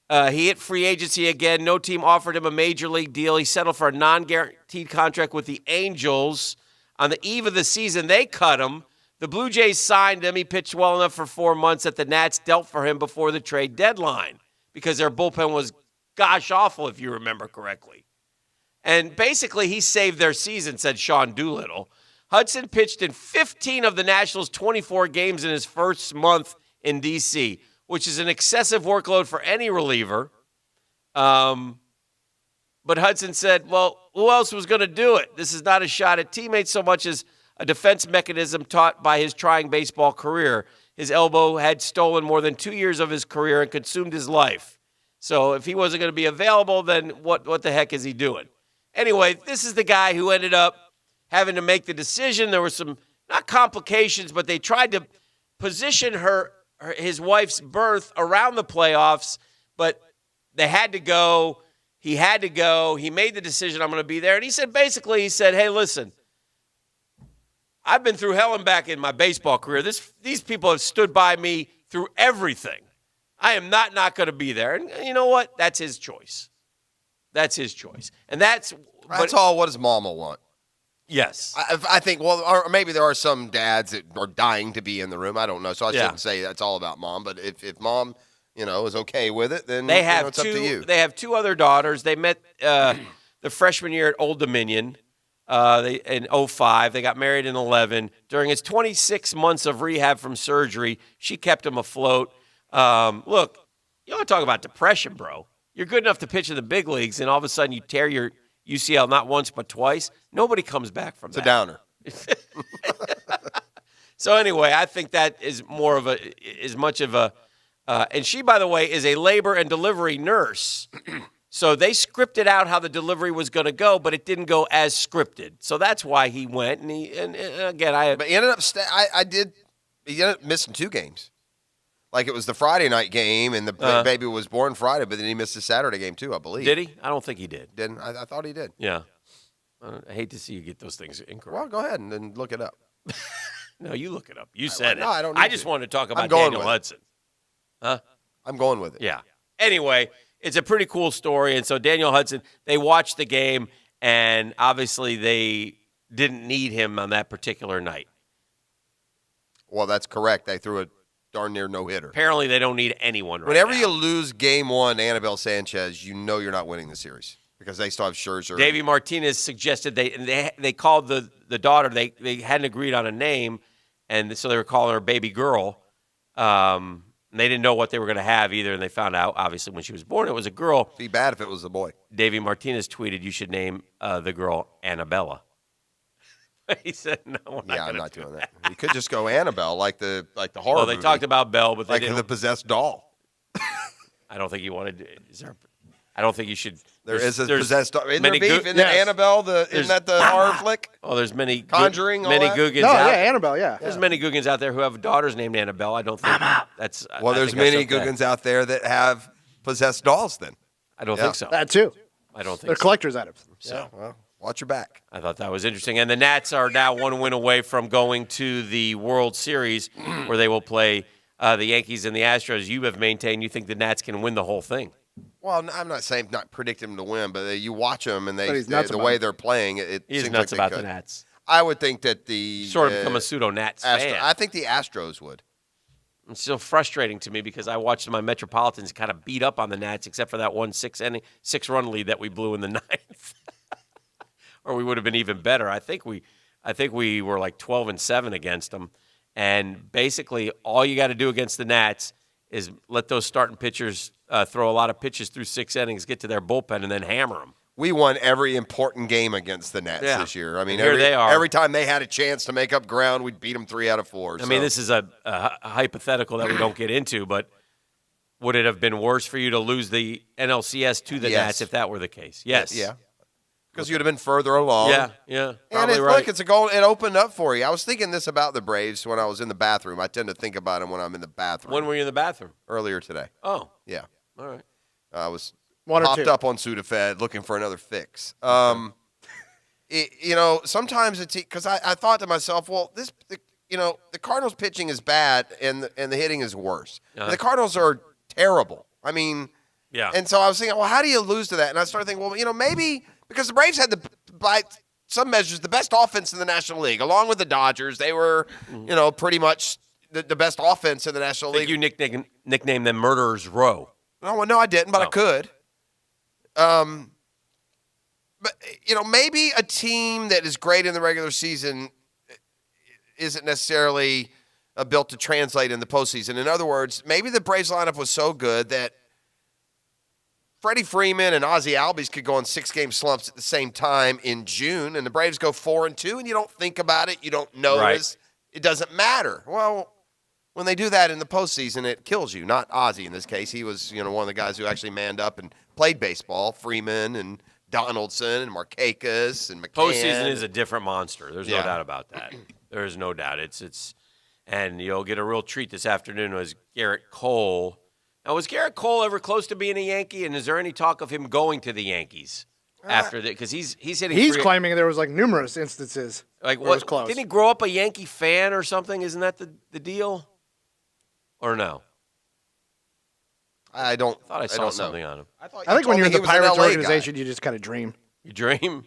He hit free agency again. No team offered him a major league deal. He settled for a non-guaranteed contract with the Angels. On the eve of the season, they cut him. The Blue Jays signed him. He pitched well enough for 4 months that the Nats dealt for him before the trade deadline because their bullpen was gosh awful, if you remember correctly. And basically, he saved their season, said Sean Doolittle. Hudson pitched in 15 of the Nationals' 24 games in his first month in D.C., which is an excessive workload for any reliever. But Hudson said, well, who else was going to do it? This is not a shot at teammates so much as a defense mechanism taught by his trying baseball career. His elbow had stolen more than 2 years of his career and consumed his life. So if he wasn't going to be available, then what the heck is he doing? Anyway, this is the guy who ended up having to make the decision. There were some, not complications, but they tried to position his wife's birth around the playoffs, but they had to go. He had to go. He made the decision, I'm going to be there. And he said, hey, listen, I've been through hell and back in my baseball career. These people have stood by me through everything. I am not going to be there. And you know what? That's his choice. That's his choice. And that's all. What does Mama want? Yes. I think, well, or maybe there are some dads that are dying to be in the room. I don't know. So I shouldn't say that's all about mom. But if mom, is okay with it, then they have it's up to you. They have 2 other daughters. They met the freshman year at Old Dominion in 05. They got married in 11. During his 26 months of rehab from surgery, she kept him afloat. Look, you want to talk about depression, bro. You're good enough to pitch in the big leagues, and all of a sudden you tear your UCL not once but twice. Nobody comes back from that. It's a downer. So anyway, I think that is more of as much of a and she, by the way, is a labor and delivery nurse. So they scripted out how the delivery was going to go, but it didn't go as scripted. So that's why he went. And again, But he ended up he ended up missing 2 games. Like it was the Friday night game, and the baby was born Friday, but then he missed the Saturday game too, I believe. Did he? I don't think he did. Didn't? I thought he did. Yeah. I hate to see you get those things incorrect. Well, go ahead and then look it up. No, you look it up. You said it. No, I don't. I just wanted to talk about Daniel Hudson. Huh? I'm going with it. Yeah. Anyway, it's a pretty cool story. And so Daniel Hudson, they watched the game, and obviously they didn't need him on that particular night. Well, that's correct. They threw a darn near no-hitter. Apparently they don't need anyone right Whenever now. you lose game 1 to Annabelle Sanchez, you know you're not winning the series because they still have Scherzer. Davey Martinez suggested they called the daughter. They hadn't agreed on a name, and so they were calling her baby girl. And they didn't know what they were going to have either, and they found out, obviously, when she was born, it was a girl. It'd be bad if it was a boy. Davey Martinez tweeted, you should name the girl Annabella. He said, no, I'm not doing that. You could just go Annabelle, like the horror Well, they movie. talked about Belle, but they like didn't. the possessed doll. I don't think you wanted. I don't think you should. There's possessed doll. Isn't there many beef? Isn't that Annabelle? Isn't that the horror flick? Oh, there's many Conjuring. All many that? Googans. No, out. yeah, Annabelle, yeah. There's many Googans out there who have daughters named Annabelle. I don't think that's. Well, I there's think that's many okay. Googans out there that have possessed dolls. Then I don't think so. That too. I don't think They're so. collector's items. So, well, watch your back. I thought that was interesting. And the Nats are now 1 win away from going to the World Series, where they will play the Yankees and the Astros. You have maintained you think the Nats can win the whole thing. Well, I'm not saying not predicting them to win, but you watch them and the about way it. they're playing, it He's seems nuts like they about the could. Nats. I would think that the Sort of become a pseudo-Nats fan. I think the Astros would. It's still frustrating to me because I watched my Metropolitans kind of beat up on the Nats, except for that one 6-run lead that we blew in the 9th. Or we would have been even better. I think we were like 12-7 against them. And basically, all you got to do against the Nats is let those starting pitchers throw a lot of pitches through 6 innings, get to their bullpen, and then hammer them. We won every important game against the Nats this year. I mean, Here they are. Every time they had a chance to make up ground, we'd beat them 3 out of 4. I mean, this is a hypothetical that we don't get into, but would it have been worse for you to lose the NLCS to the Nats if that were the case? Yes. Yeah. Because you'd have been further along. Yeah. And Probably right. look, it's a goal. It opened up for you. I was thinking this about the Braves when I was in the bathroom. I tend to think about them when I'm in the bathroom. When were you in the bathroom? Earlier today. Oh. Yeah. All right. I was One or popped two. up on Sudafed looking for another fix. Sometimes it's because I thought to myself, well, the Cardinals pitching is bad and the hitting is worse. Uh-huh. The Cardinals are terrible. I mean, yeah. And so I was thinking, well, how do you lose to that? And I started thinking, well, maybe because the Braves had by some measures the best offense in the National League, along with the Dodgers. They were, pretty much the best offense in the National League. You nicknamed them Murderers Row. No, I didn't, but I could. But maybe a team that is great in the regular season isn't necessarily built to translate in the postseason. In other words, maybe the Braves lineup was so good that Freddie Freeman and Ozzie Albies could go on 6-game slumps at the same time in June, and the Braves go 4-2, and you don't think about it, you don't notice. Right. It doesn't matter. Well, when they do that in the postseason, it kills you. Not Ozzie in this case. He was, one of the guys who actually manned up and played baseball. Freeman and Donaldson and Markakis and McCann. Postseason is a different monster. There's no doubt about that. There is no doubt. And you'll get a real treat this afternoon was Garrett Cole. Now, was Garrett Cole ever close to being a Yankee? And is there any talk of him going to the Yankees after that? Because he's hitting. He's claiming there was numerous instances. Like where it was what? close. Didn't he grow up a Yankee fan or something? Isn't that the deal? Or no? I thought I saw something on him. I think when you're in the Pirates organization, you just kind of dream. You dream?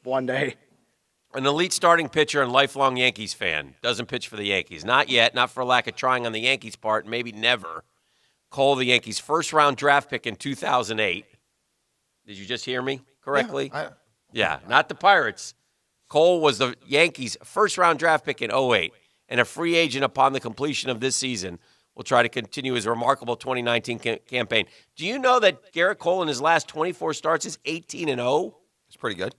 One day. An elite starting pitcher and lifelong Yankees fan. Doesn't pitch for the Yankees. Not yet. Not for lack of trying on the Yankees' part. Maybe never. Cole, the Yankees' first-round draft pick in 2008. Did you just hear me correctly? Yeah, not the Pirates. Cole was the Yankees' first-round draft pick in 2008 and a free agent upon the completion of this season. Will try to continue his remarkable 2019 campaign. Do you know that Garrett Cole in his last 24 starts is 18-0? It's pretty good.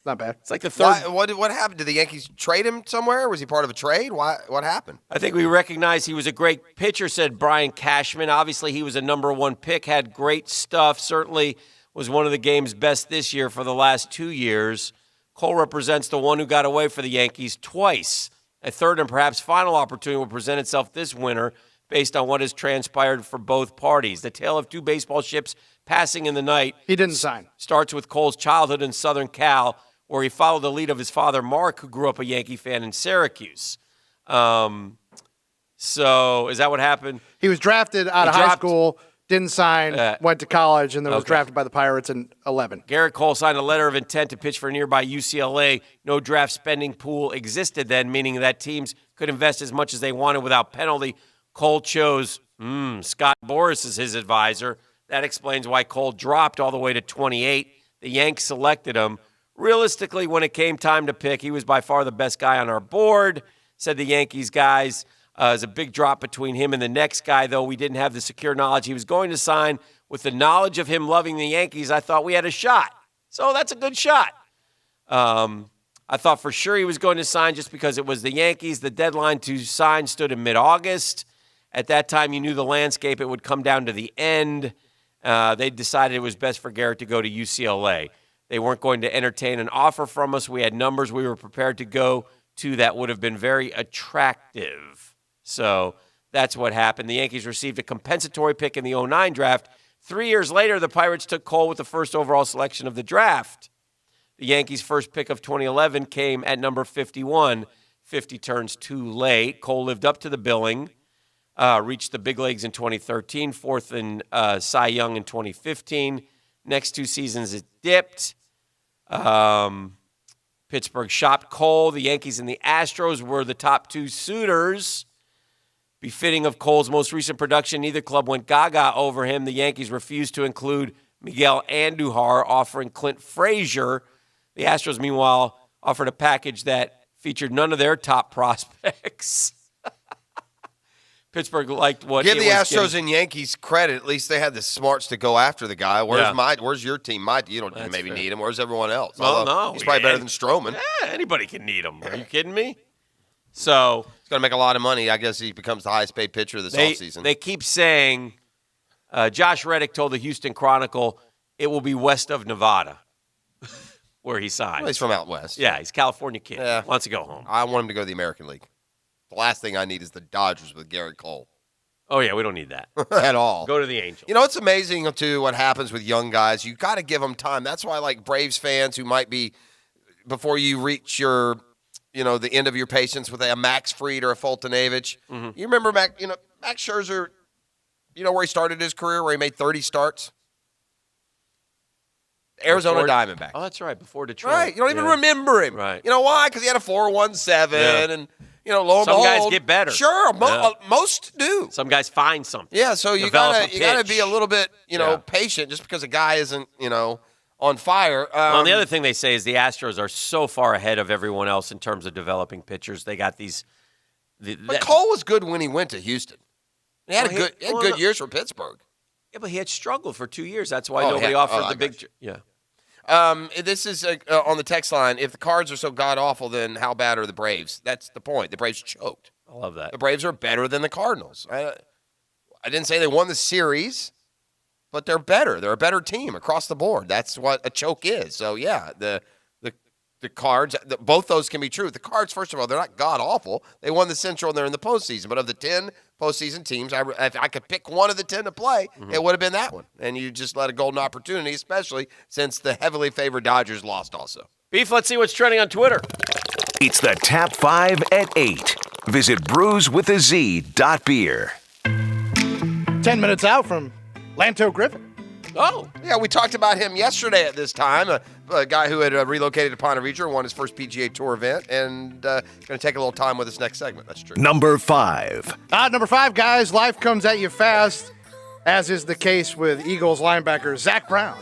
Not bad. It's like the third. What happened? Did the Yankees trade him somewhere? Was he part of a trade? What happened? I think we recognize he was a great pitcher, said Brian Cashman. Obviously, he was a number one pick, had great stuff, certainly was one of the game's best this year for the last 2 years. Cole represents the one who got away for the Yankees twice. A third and perhaps final opportunity will present itself this winter based on what has transpired for both parties. The tale of two baseball ships passing in the night. He didn't sign. Starts with Cole's childhood in Southern Cal, where he followed the lead of his father, Mark, who grew up a Yankee fan in Syracuse. So is that what happened? He was drafted out of high school, didn't sign, went to college, and then was drafted by the Pirates in 2011. Garrett Cole signed a letter of intent to pitch for nearby UCLA. No draft spending pool existed then, meaning that teams could invest as much as they wanted without penalty. Cole chose Scott Boras as his advisor. That explains why Cole dropped all the way to 28. The Yanks selected him. Realistically, when it came time to pick, he was by far the best guy on our board, said the Yankees guys. There's a big drop between him and the next guy, though. We didn't have the secure knowledge he was going to sign. With the knowledge of him loving the Yankees, I thought we had a shot. So that's a good shot. I thought for sure he was going to sign just because it was the Yankees. The deadline to sign stood in mid-August. At that time, you knew the landscape. It would come down to the end. They decided it was best for Garrett to go to UCLA. They weren't going to entertain an offer from us. We had numbers we were prepared to go to that would have been very attractive. So that's what happened. The Yankees received a compensatory pick in the 2009 draft. 3 years later, the Pirates took Cole with the first overall selection of the draft. The Yankees' first pick of 2011 came at number 51. 50 turns too late. Cole lived up to the billing, reached the big leagues in 2013, fourth in Cy Young in 2015. Next 2 seasons, it dipped. Pittsburgh shopped Cole. The Yankees and the Astros were the top 2 suitors. Befitting of Cole's most recent production, neither club went gaga over him. The Yankees refused to include Miguel Andujar, offering Clint Frazier. The Astros, meanwhile, offered a package that featured none of their top prospects. Pittsburgh liked what Give the Astros getting. and Yankees credit. At least they had the smarts to go after the guy. Where's your team? You don't maybe fair. need him. Where's everyone else? Well, no. He's probably better than Stroman. Yeah, anybody can need him. Are you kidding me? So he's going to make a lot of money. I guess he becomes the highest paid pitcher this offseason. They keep saying, Josh Reddick told the Houston Chronicle, it will be west of Nevada where he signed. Well, he's from out west. Yeah, he's a California kid. Yeah. Wants to go home. I want him to go to the American League. The last thing I need is the Dodgers with Garrett Cole. Oh, yeah, we don't need that. At all. Go to the Angels. You know, it's amazing, too, what happens with young guys. You got to give them time. That's why, like, Braves fans who might be, before you reach your, the end of your patience with a Max Fried or a Foltynewicz. Mm-hmm. You remember Max Scherzer, where he started his career, where he made 30 starts? Arizona Diamondbacks. Oh, that's right, before Detroit. Right, you don't even remember him. Right. You know why? Because he had a 4.17 and – lo and behold. Some guys get better. Sure, most do. Some guys find something. Yeah, so you gotta be a little bit, patient just because a guy isn't, on fire. Well, the other thing they say is the Astros are so far ahead of everyone else in terms of developing pitchers. They got these. But Cole was good when he went to Houston. He had good years for Pittsburgh. Yeah, but he had struggled for 2 years. That's why nobody offered the big. Yeah. This is on the text line. If the Cards are so god-awful, then how bad are the Braves? That's the point. The Braves choked. I love that. The Braves are better than the Cardinals. I didn't say they won the series, but they're better. They're a better team across the board. That's what a choke is. So, yeah, the Cards, both those can be true. The Cards, first of all, they're not god-awful. They won the Central, and they're in the postseason. But of the 10 postseason teams, if I could pick one of the 10 to play, it would have been that one. And you just let a golden opportunity, especially since the heavily favored Dodgers lost also. Beef, let's see what's trending on Twitter. It's the Tap 5 at 8. Visit brewswithaz.beer. 10 minutes out from Lanto Griffin. Oh. Yeah, we talked about him yesterday at this time. A guy who had relocated to Ponte Vedra, won his first PGA Tour event, and going to take a little time with this next segment. That's true. Number 5. Number 5, guys. Life comes at you fast, as is the case with Eagles linebacker Zach Brown.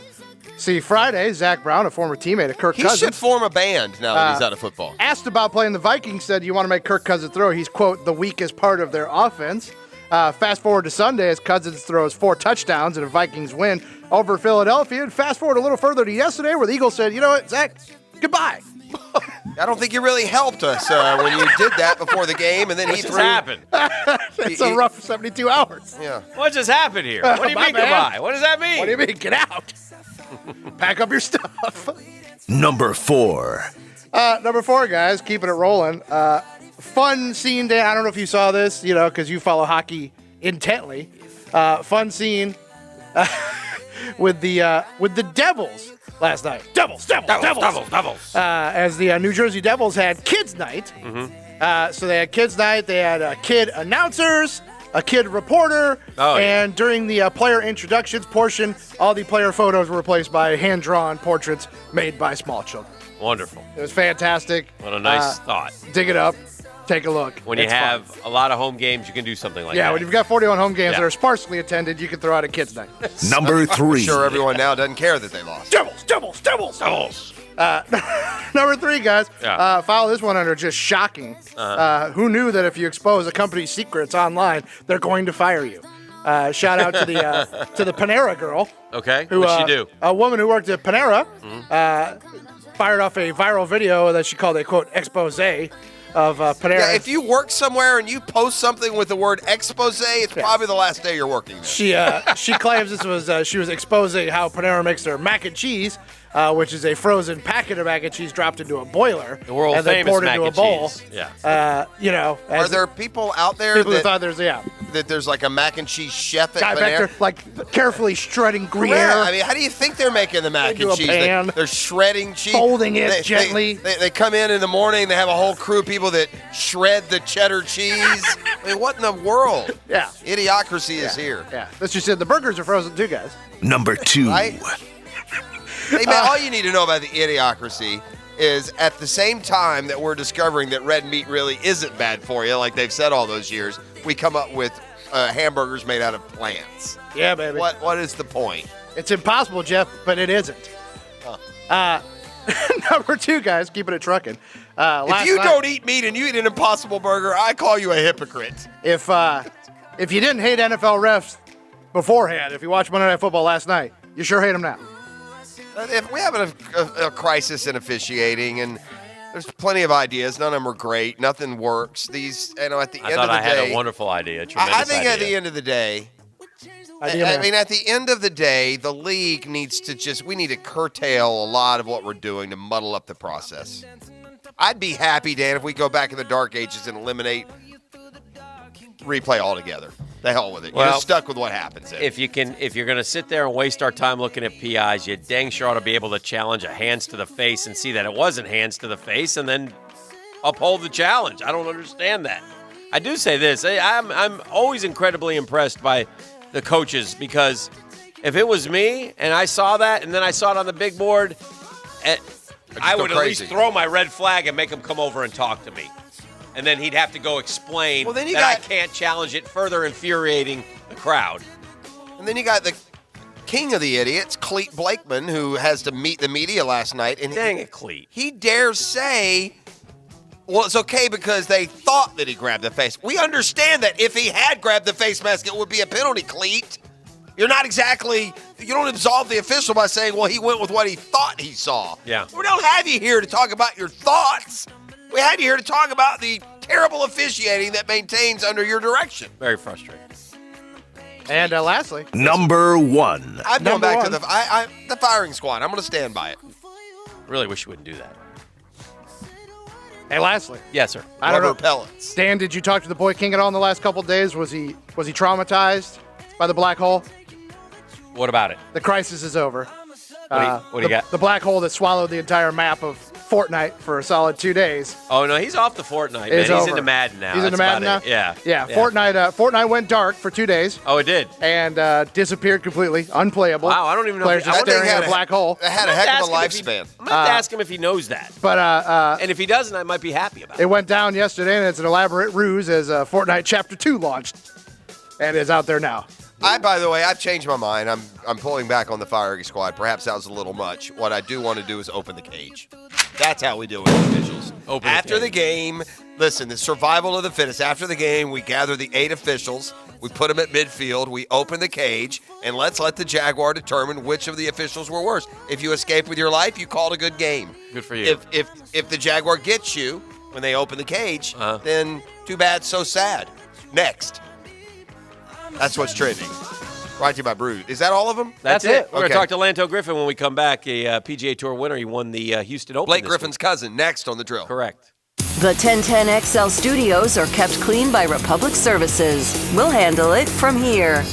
See, Friday, Zach Brown, a former teammate of Kirk Cousins. He should form a band now that he's out of football. Asked about playing the Vikings, said, you want to make Kirk Cousins throw? He's, quote, the weakest part of their offense. Fast forward to Sunday as Cousins throws 4 touchdowns and a Vikings win over Philadelphia. And fast forward a little further to yesterday where the Eagles said, you know what, Zach, goodbye. I don't think you really helped us when you did that before the game, and then he threw. What just happened? It's a rough 72 hours. Yeah. What just happened here? What do you mean goodbye? What does that mean? What do you mean? Get out. Pack up your stuff. Number 4. Number 4, guys, keeping it rolling. Fun scene, Dan. I don't know if you saw this, because you follow hockey intently. Fun scene with the Devils last night. Devils. As the New Jersey Devils had kids' night. Mm-hmm. So they had kids' night. They had kid announcers, a kid reporter, and during the player introductions portion, all the player photos were replaced by hand-drawn portraits made by small children. Wonderful. It was fantastic. What a nice thought. Dig it up. Take a look. When you have a lot of home games, you can do something like that. Yeah, when you've got 41 home games that are sparsely attended, you can throw out a kids' night. Number 3. I'm sure everyone now doesn't care that they lost. Devils. Number 3, guys. Yeah. Follow this one under just shocking. Who knew that if you expose a company's secrets online, they're going to fire you? Shout out to the Panera girl. Okay. What'd she do? A woman who worked at Panera fired off a viral video that she called a, quote, expose of Panera. Yeah, if you work somewhere and you post something with the word expose, it's probably the last day you're working there. She claims this was she was exposing how Panera makes their mac and cheese, which is a frozen packet of mac and cheese dropped into a boiler The world and then famous poured mac into a and bowl. cheese. Yeah. Are there people out there people who that thought there's like a mac and cheese chef at guy Panera? back there like carefully shredding Gruyere? Yeah, I mean, how do you think they're making the mac Into and a cheese? pan. They're shredding cheese, Folding it gently. They come in the morning. They have a whole crew of people that shred the cheddar cheese. I mean, what in the world? Yeah. Idiocracy is here. Yeah, that's just it. The burgers are frozen too, guys. Number 2. Right? Hey, man, all you need to know about the idiocracy is at the same time that we're discovering that red meat really isn't bad for you, like they've said all those years, we come up with hamburgers made out of plants. Yeah, baby. What is the point? It's impossible, Jeff, but it isn't. Number 2, guys, keeping it trucking. If you don't eat meat and you eat an Impossible Burger, I call you a hypocrite. If you didn't hate NFL refs beforehand, if you watched Monday Night Football last night, you sure hate them now. If we have a crisis in officiating, and there's plenty of ideas, none of them are great, nothing works. These, at the end of the day, I thought I had a wonderful idea. I think at the end of the day, at the end of the day, the league needs to we need to curtail a lot of what we're doing to muddle up the process. I'd be happy, Dan, if we go back in the dark ages and eliminate replay altogether. The hell with it. You're stuck with what happens there. If you're going to sit there and waste our time looking at PIs, you dang sure ought to be able to challenge a hands to the face and see that it wasn't hands to the face, and then uphold the challenge. I don't understand that. I do say this: I'm always incredibly impressed by the coaches, because if it was me and I saw that and then I saw it on the big board, I would at least throw my red flag and make him come over and talk to me. And then he'd have to go explain I can't challenge it, further infuriating the crowd. And then you got the king of the idiots, Cleet Blakeman, who has to meet the media last night. And dang it, Cleet. He dares say, well, it's okay because they thought that he grabbed the face. We understand that if he had grabbed the face mask, it would be a penalty, Cleet. You don't absolve the official by saying, well, he went with what he thought he saw. Yeah. We don't have you here to talk about your thoughts. We had you here to talk about the terrible officiating that maintains under your direction. Very frustrating. And lastly, Number 1. I'm going back to the firing squad. I'm going to stand by it. Really wish you wouldn't do that. Hey, lastly. Yes, sir. I don't know. Pellets. Dan, did you talk to the boy king at all in the last couple of days? Was he traumatized by the black hole? What about it? The crisis is over. What do you got? The black hole that swallowed the entire map of Fortnite for a solid 2 days. Oh, no, he's off the Fortnite, man. It's He's over. into Madden now. He's into That's Madden about now? it. Yeah. Yeah, Fortnite went dark for 2 days. Oh, it did? And disappeared completely, unplayable. Wow, I don't even know. Players just staring at a black hole. It had a heck of a lifespan. I'm going to have to ask him if he knows that. But and if he doesn't, I might be happy about it. It went down yesterday, and it's an elaborate ruse as Fortnite Chapter 2 launched and is out there now. By the way, I've changed my mind. I'm pulling back on the firing squad. Perhaps that was a little much. What I do want to do is open the cage. That's how we do it, officials. After the game, listen, the survival of the fittest. After the game, we gather the 8 officials. We put them at midfield. We open the cage, and let's let the Jaguar determine which of the officials were worse. If you escape with your life, you called a good game. Good for you. If the Jaguar gets you when they open the cage, then too bad, so sad. Next. That's what's trending. Brought to you by Brood. Is that all of them? That's it. We're going Okay. to talk to Lanto Griffin when we come back, a PGA Tour winner. He won the Houston Open. Blake this Griffin's cousin, next on the drill. Correct. The 1010XL studios are kept clean by Republic Services. We'll handle it from here.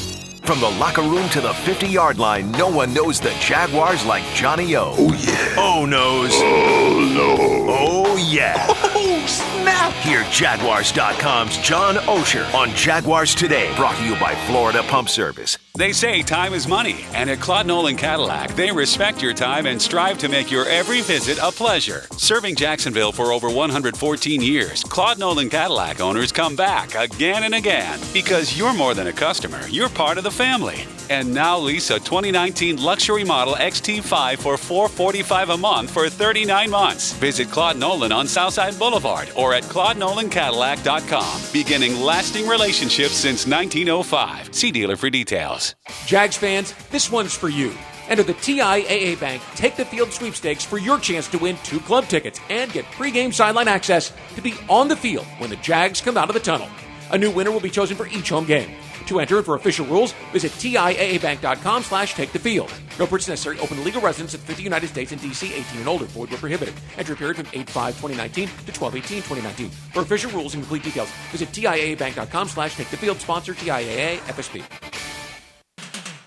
From the locker room to the 50-yard line, no one knows the Jaguars like Johnny O. Oh, yeah. O knows. Oh, no. Oh, yeah. Oh, snap. Hear Jaguars.com's John Osher on Jaguars Today. Brought to you by Florida Pump Service. They say time is money, and at Claude Nolan Cadillac, they respect your time and strive to make your every visit a pleasure. Serving Jacksonville for over 114 years, Claude Nolan Cadillac owners come back again and again because you're more than a customer, you're part of the family. And now lease a 2019 luxury model XT5 for $445 a month for 39 months. Visit Claude Nolan on Southside Boulevard or at ClaudeNolanCadillac.com. Beginning lasting relationships since 1905. See dealer for details. Jags fans, this one's for you. Enter the TIAA Bank Take the Field sweepstakes for your chance to win 2 club tickets and get pregame sideline access to be on the field when the Jags come out of the tunnel. A new winner will be chosen for each home game. To enter and for official rules, visit TIAABank.com/takethefield. No purchase necessary. Open to legal residents of the 50 United States and D.C. 18 and older. Void where prohibited. Entry period from 8/5/2019 to 12/18/2019. For official rules and complete details, visit TIAABank.com/takethefield. Sponsor TIAA FSB.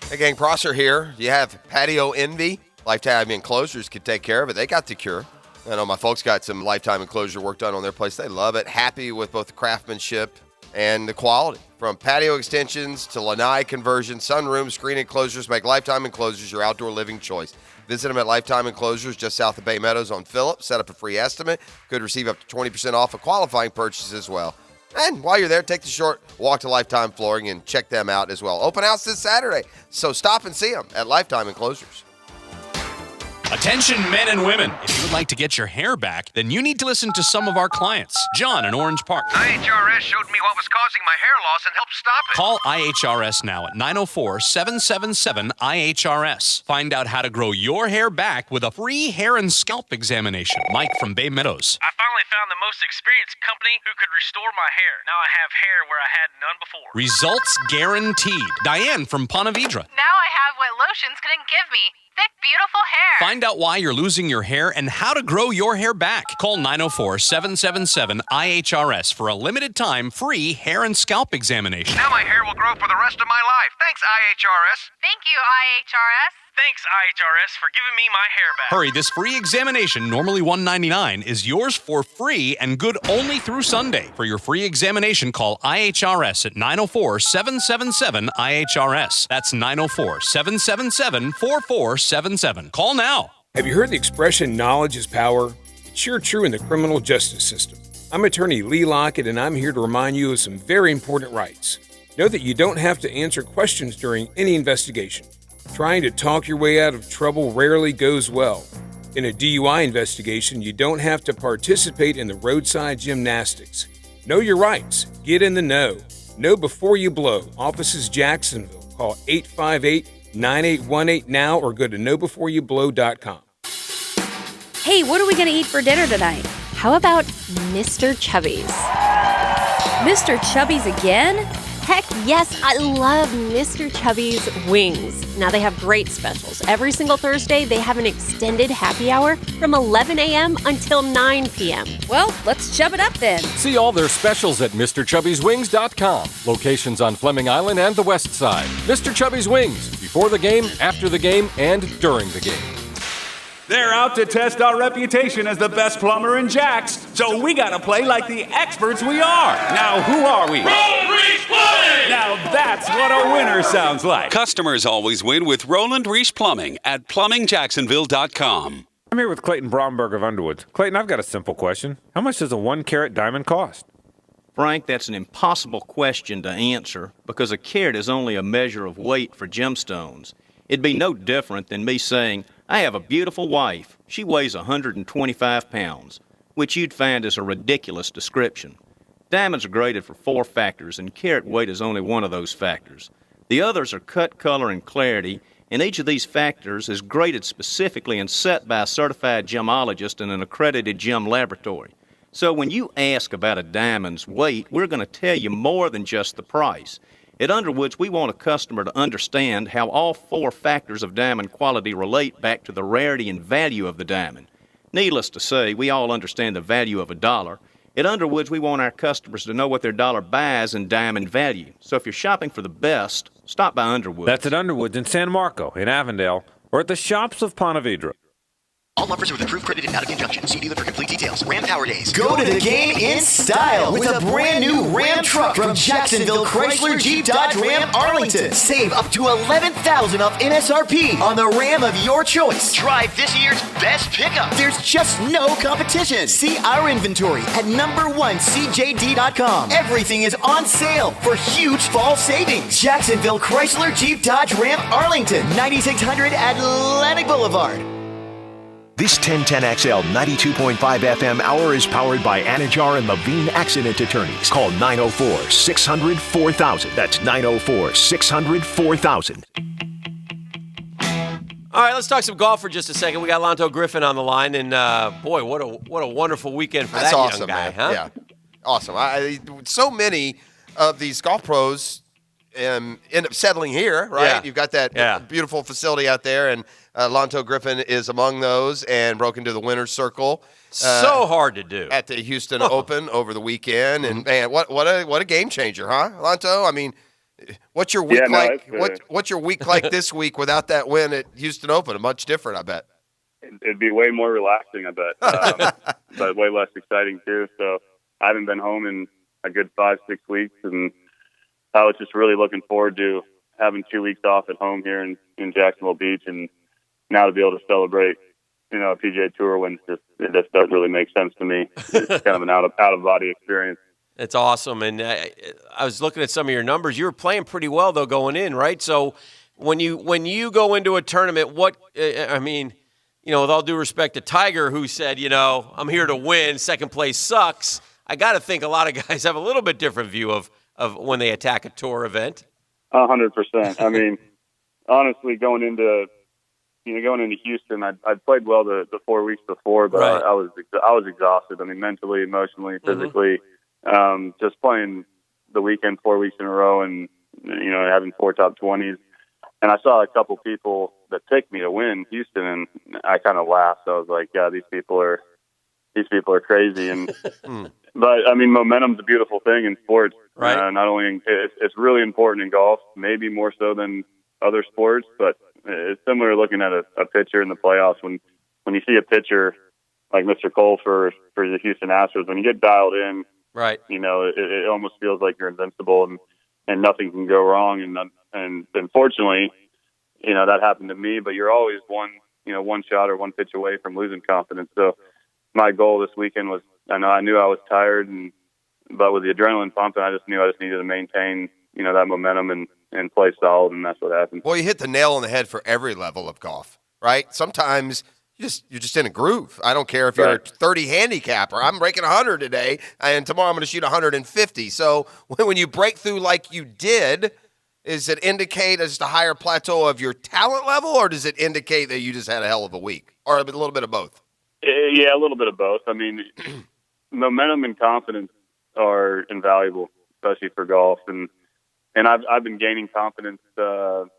Hey, gang, Prosser here. You have patio envy? Lifetime Enclosures could take care of it. They got the cure. I know my folks got some Lifetime Enclosure work done on their place. They love it. Happy with both the craftsmanship and the quality. From patio extensions to lanai conversions, sunrooms, screen enclosures, make Lifetime Enclosures your outdoor living choice. Visit them at Lifetime Enclosures just south of Bay Meadows on Phillip. Set up a free estimate. Could receive up to 20% off a qualifying purchase as well. And while you're there, take the short walk to Lifetime Flooring and check them out as well. Open house this Saturday, so stop and see them at Lifetime Enclosures. Attention men and women. If you would like to get your hair back, then you need to listen to some of our clients. John in Orange Park. IHRS showed me what was causing my hair loss and helped stop it. Call IHRS now at 904-777-IHRS. Find out how to grow your hair back with a free hair and scalp examination. Mike from Bay Meadows. I finally found the most experienced company who could restore my hair. Now I have hair where I had none before. Results guaranteed. Diane from Ponte Vedra. Now I have what lotions couldn't give me. Thick, beautiful hair. Find out why you're losing your hair and how to grow your hair back. Call 904-777-IHRS for a limited time free hair and scalp examination. Now my hair will grow for the rest of my life. Thanks, IHRS. Thank you, IHRS. Thanks, IHRS, for giving me my hair back. Hurry, this free examination, normally $199, is yours for free and good only through Sunday. For your free examination, call IHRS at 904-777-IHRS. That's 904-777-4477. Call now. Have you heard the expression, knowledge is power? It's sure true in the criminal justice system. I'm attorney Lee Lockett, and I'm here to remind you of some very important rights. Know that you don't have to answer questions during any investigation. Trying to talk your way out of trouble rarely goes well. In a DUI investigation, you don't have to participate in the roadside gymnastics. Know your rights. Get in the know. Know before you blow. Offices Jacksonville. Call 858-9818 now or go to knowbeforeyouBlow.com. Hey, what are we going to eat for dinner tonight? How about Mr. Chubby's? Mr. Chubby's again? Heck yes, I love Mr. Chubby's wings. Now they have great specials. Every single Thursday, they have an extended happy hour from 11 a.m. until 9 p.m. Well, let's chub it up then. See all their specials at MrChubby'sWings.com. Locations on Fleming Island and the West Side. Mr. Chubby's Wings, before the game, after the game, and during the game. They're out to test our reputation as the best plumber in Jax, so we gotta play like the experts we are. Now, who are we? Roland Reese Plumbing! Now that's what a winner sounds like. Customers always win with Roland Reese Plumbing at PlumbingJacksonville.com. I'm here with Clayton Bromberg of Underwoods. Clayton, I've got a simple question. How much does a 1-carat diamond cost? Frank, that's an impossible question to answer because a carat is only a measure of weight for gemstones. It'd be no different than me saying, I have a beautiful wife. She weighs 125 pounds, which you'd find is a ridiculous description. Diamonds are graded for 4 factors, and carat weight is only one of those factors. The others are cut, color, and clarity, and each of these factors is graded specifically and set by a certified gemologist in an accredited gem laboratory. So when you ask about a diamond's weight, we're going to tell you more than just the price. At Underwoods, we want a customer to understand how all 4 factors of diamond quality relate back to the rarity and value of the diamond. Needless to say, we all understand the value of a dollar. At Underwoods, we want our customers to know what their dollar buys in diamond value. So if you're shopping for the best, stop by Underwoods. That's at Underwoods in San Marco, in Avondale, or at the shops of Ponte Vedra. All offers are with approved credit and out of conjunction. See dealer for complete details. Ram Power Days. Go to the game in style with a brand new Ram truck from Jacksonville Chrysler Jeep Dodge Ram Arlington. Save up to $11,000 off MSRP on the Ram of your choice. Drive this year's best pickup. There's just no competition. See our inventory at #1CJD.com. Everything is on sale for huge fall savings. Jacksonville Chrysler Jeep Dodge Ram Arlington, 9600 Atlantic Boulevard. This 1010XL 92.5 FM hour is powered by Anajar and Levine Accident Attorneys. Call 904-600-4000. That's 904-600-4000. All right, let's talk some golf for just a second. We got Lanto Griffin on the line, and boy, what a wonderful weekend for that awesome, young guy, man. huh? Yeah, awesome. So many of these golf pros end up settling here, right? Yeah. You've got that beautiful facility out there, and Lanto Griffin is among those and broke into the winner's circle. So hard to do at the Houston Open over the weekend, and man, what a game changer, huh, Lanto? I mean, what's your week like? What's your week like this week without that win at Houston Open? Much different, I bet. It'd be way more relaxing, I bet, but way less exciting too. So I haven't been home in a good 5-6 weeks, and I was just really looking forward to having 2 weeks off at home here in Jacksonville Beach, and now to be able to celebrate, a PGA Tour win, it just doesn't really make sense to me. It's kind of an out of body experience. It's awesome, and I was looking at some of your numbers. You were playing pretty well though going in, right? So when you go into a tournament, with all due respect to Tiger, who said, I'm here to win, second place sucks. I got to think a lot of guys have a little bit different view of when they attack a tour event. 100%. I mean, honestly, going into Houston, I'd played well the 4 weeks before, but right. I was exhausted. I mean, mentally, emotionally, physically. Just playing the weekend 4 weeks in a row, and having 4 top 20s. And I saw a couple people that picked me to win Houston, and I kind of laughed. I was like, "Yeah, these people are crazy." And but I mean, momentum's a beautiful thing in sports. Right. Not only it's really important in golf, maybe more so than other sports, but it's similar to looking at a pitcher in the playoffs. When you see a pitcher like Mr. Cole for the Houston Astros, when you get dialed in, right? It almost feels like you're invincible and nothing can go wrong. And unfortunately, that happened to me. But you're always one shot or one pitch away from losing confidence. So my goal this weekend was, I knew I was tired, but with the adrenaline pumping, I just knew I just needed to maintain that momentum and play solid, and that's what happened. Well, you hit the nail on the head for every level of golf, right? Sometimes you're just in a groove. I don't care if you're a 30 handicapper. I'm breaking 100 today, and tomorrow I'm going to shoot 150. So when you break through like you did, does it indicate just a higher plateau of your talent level, or does it indicate that you just had a hell of a week, or a little bit of both? Yeah, a little bit of both. I mean, momentum and confidence are invaluable, especially for golf, and I've been gaining confidence. It's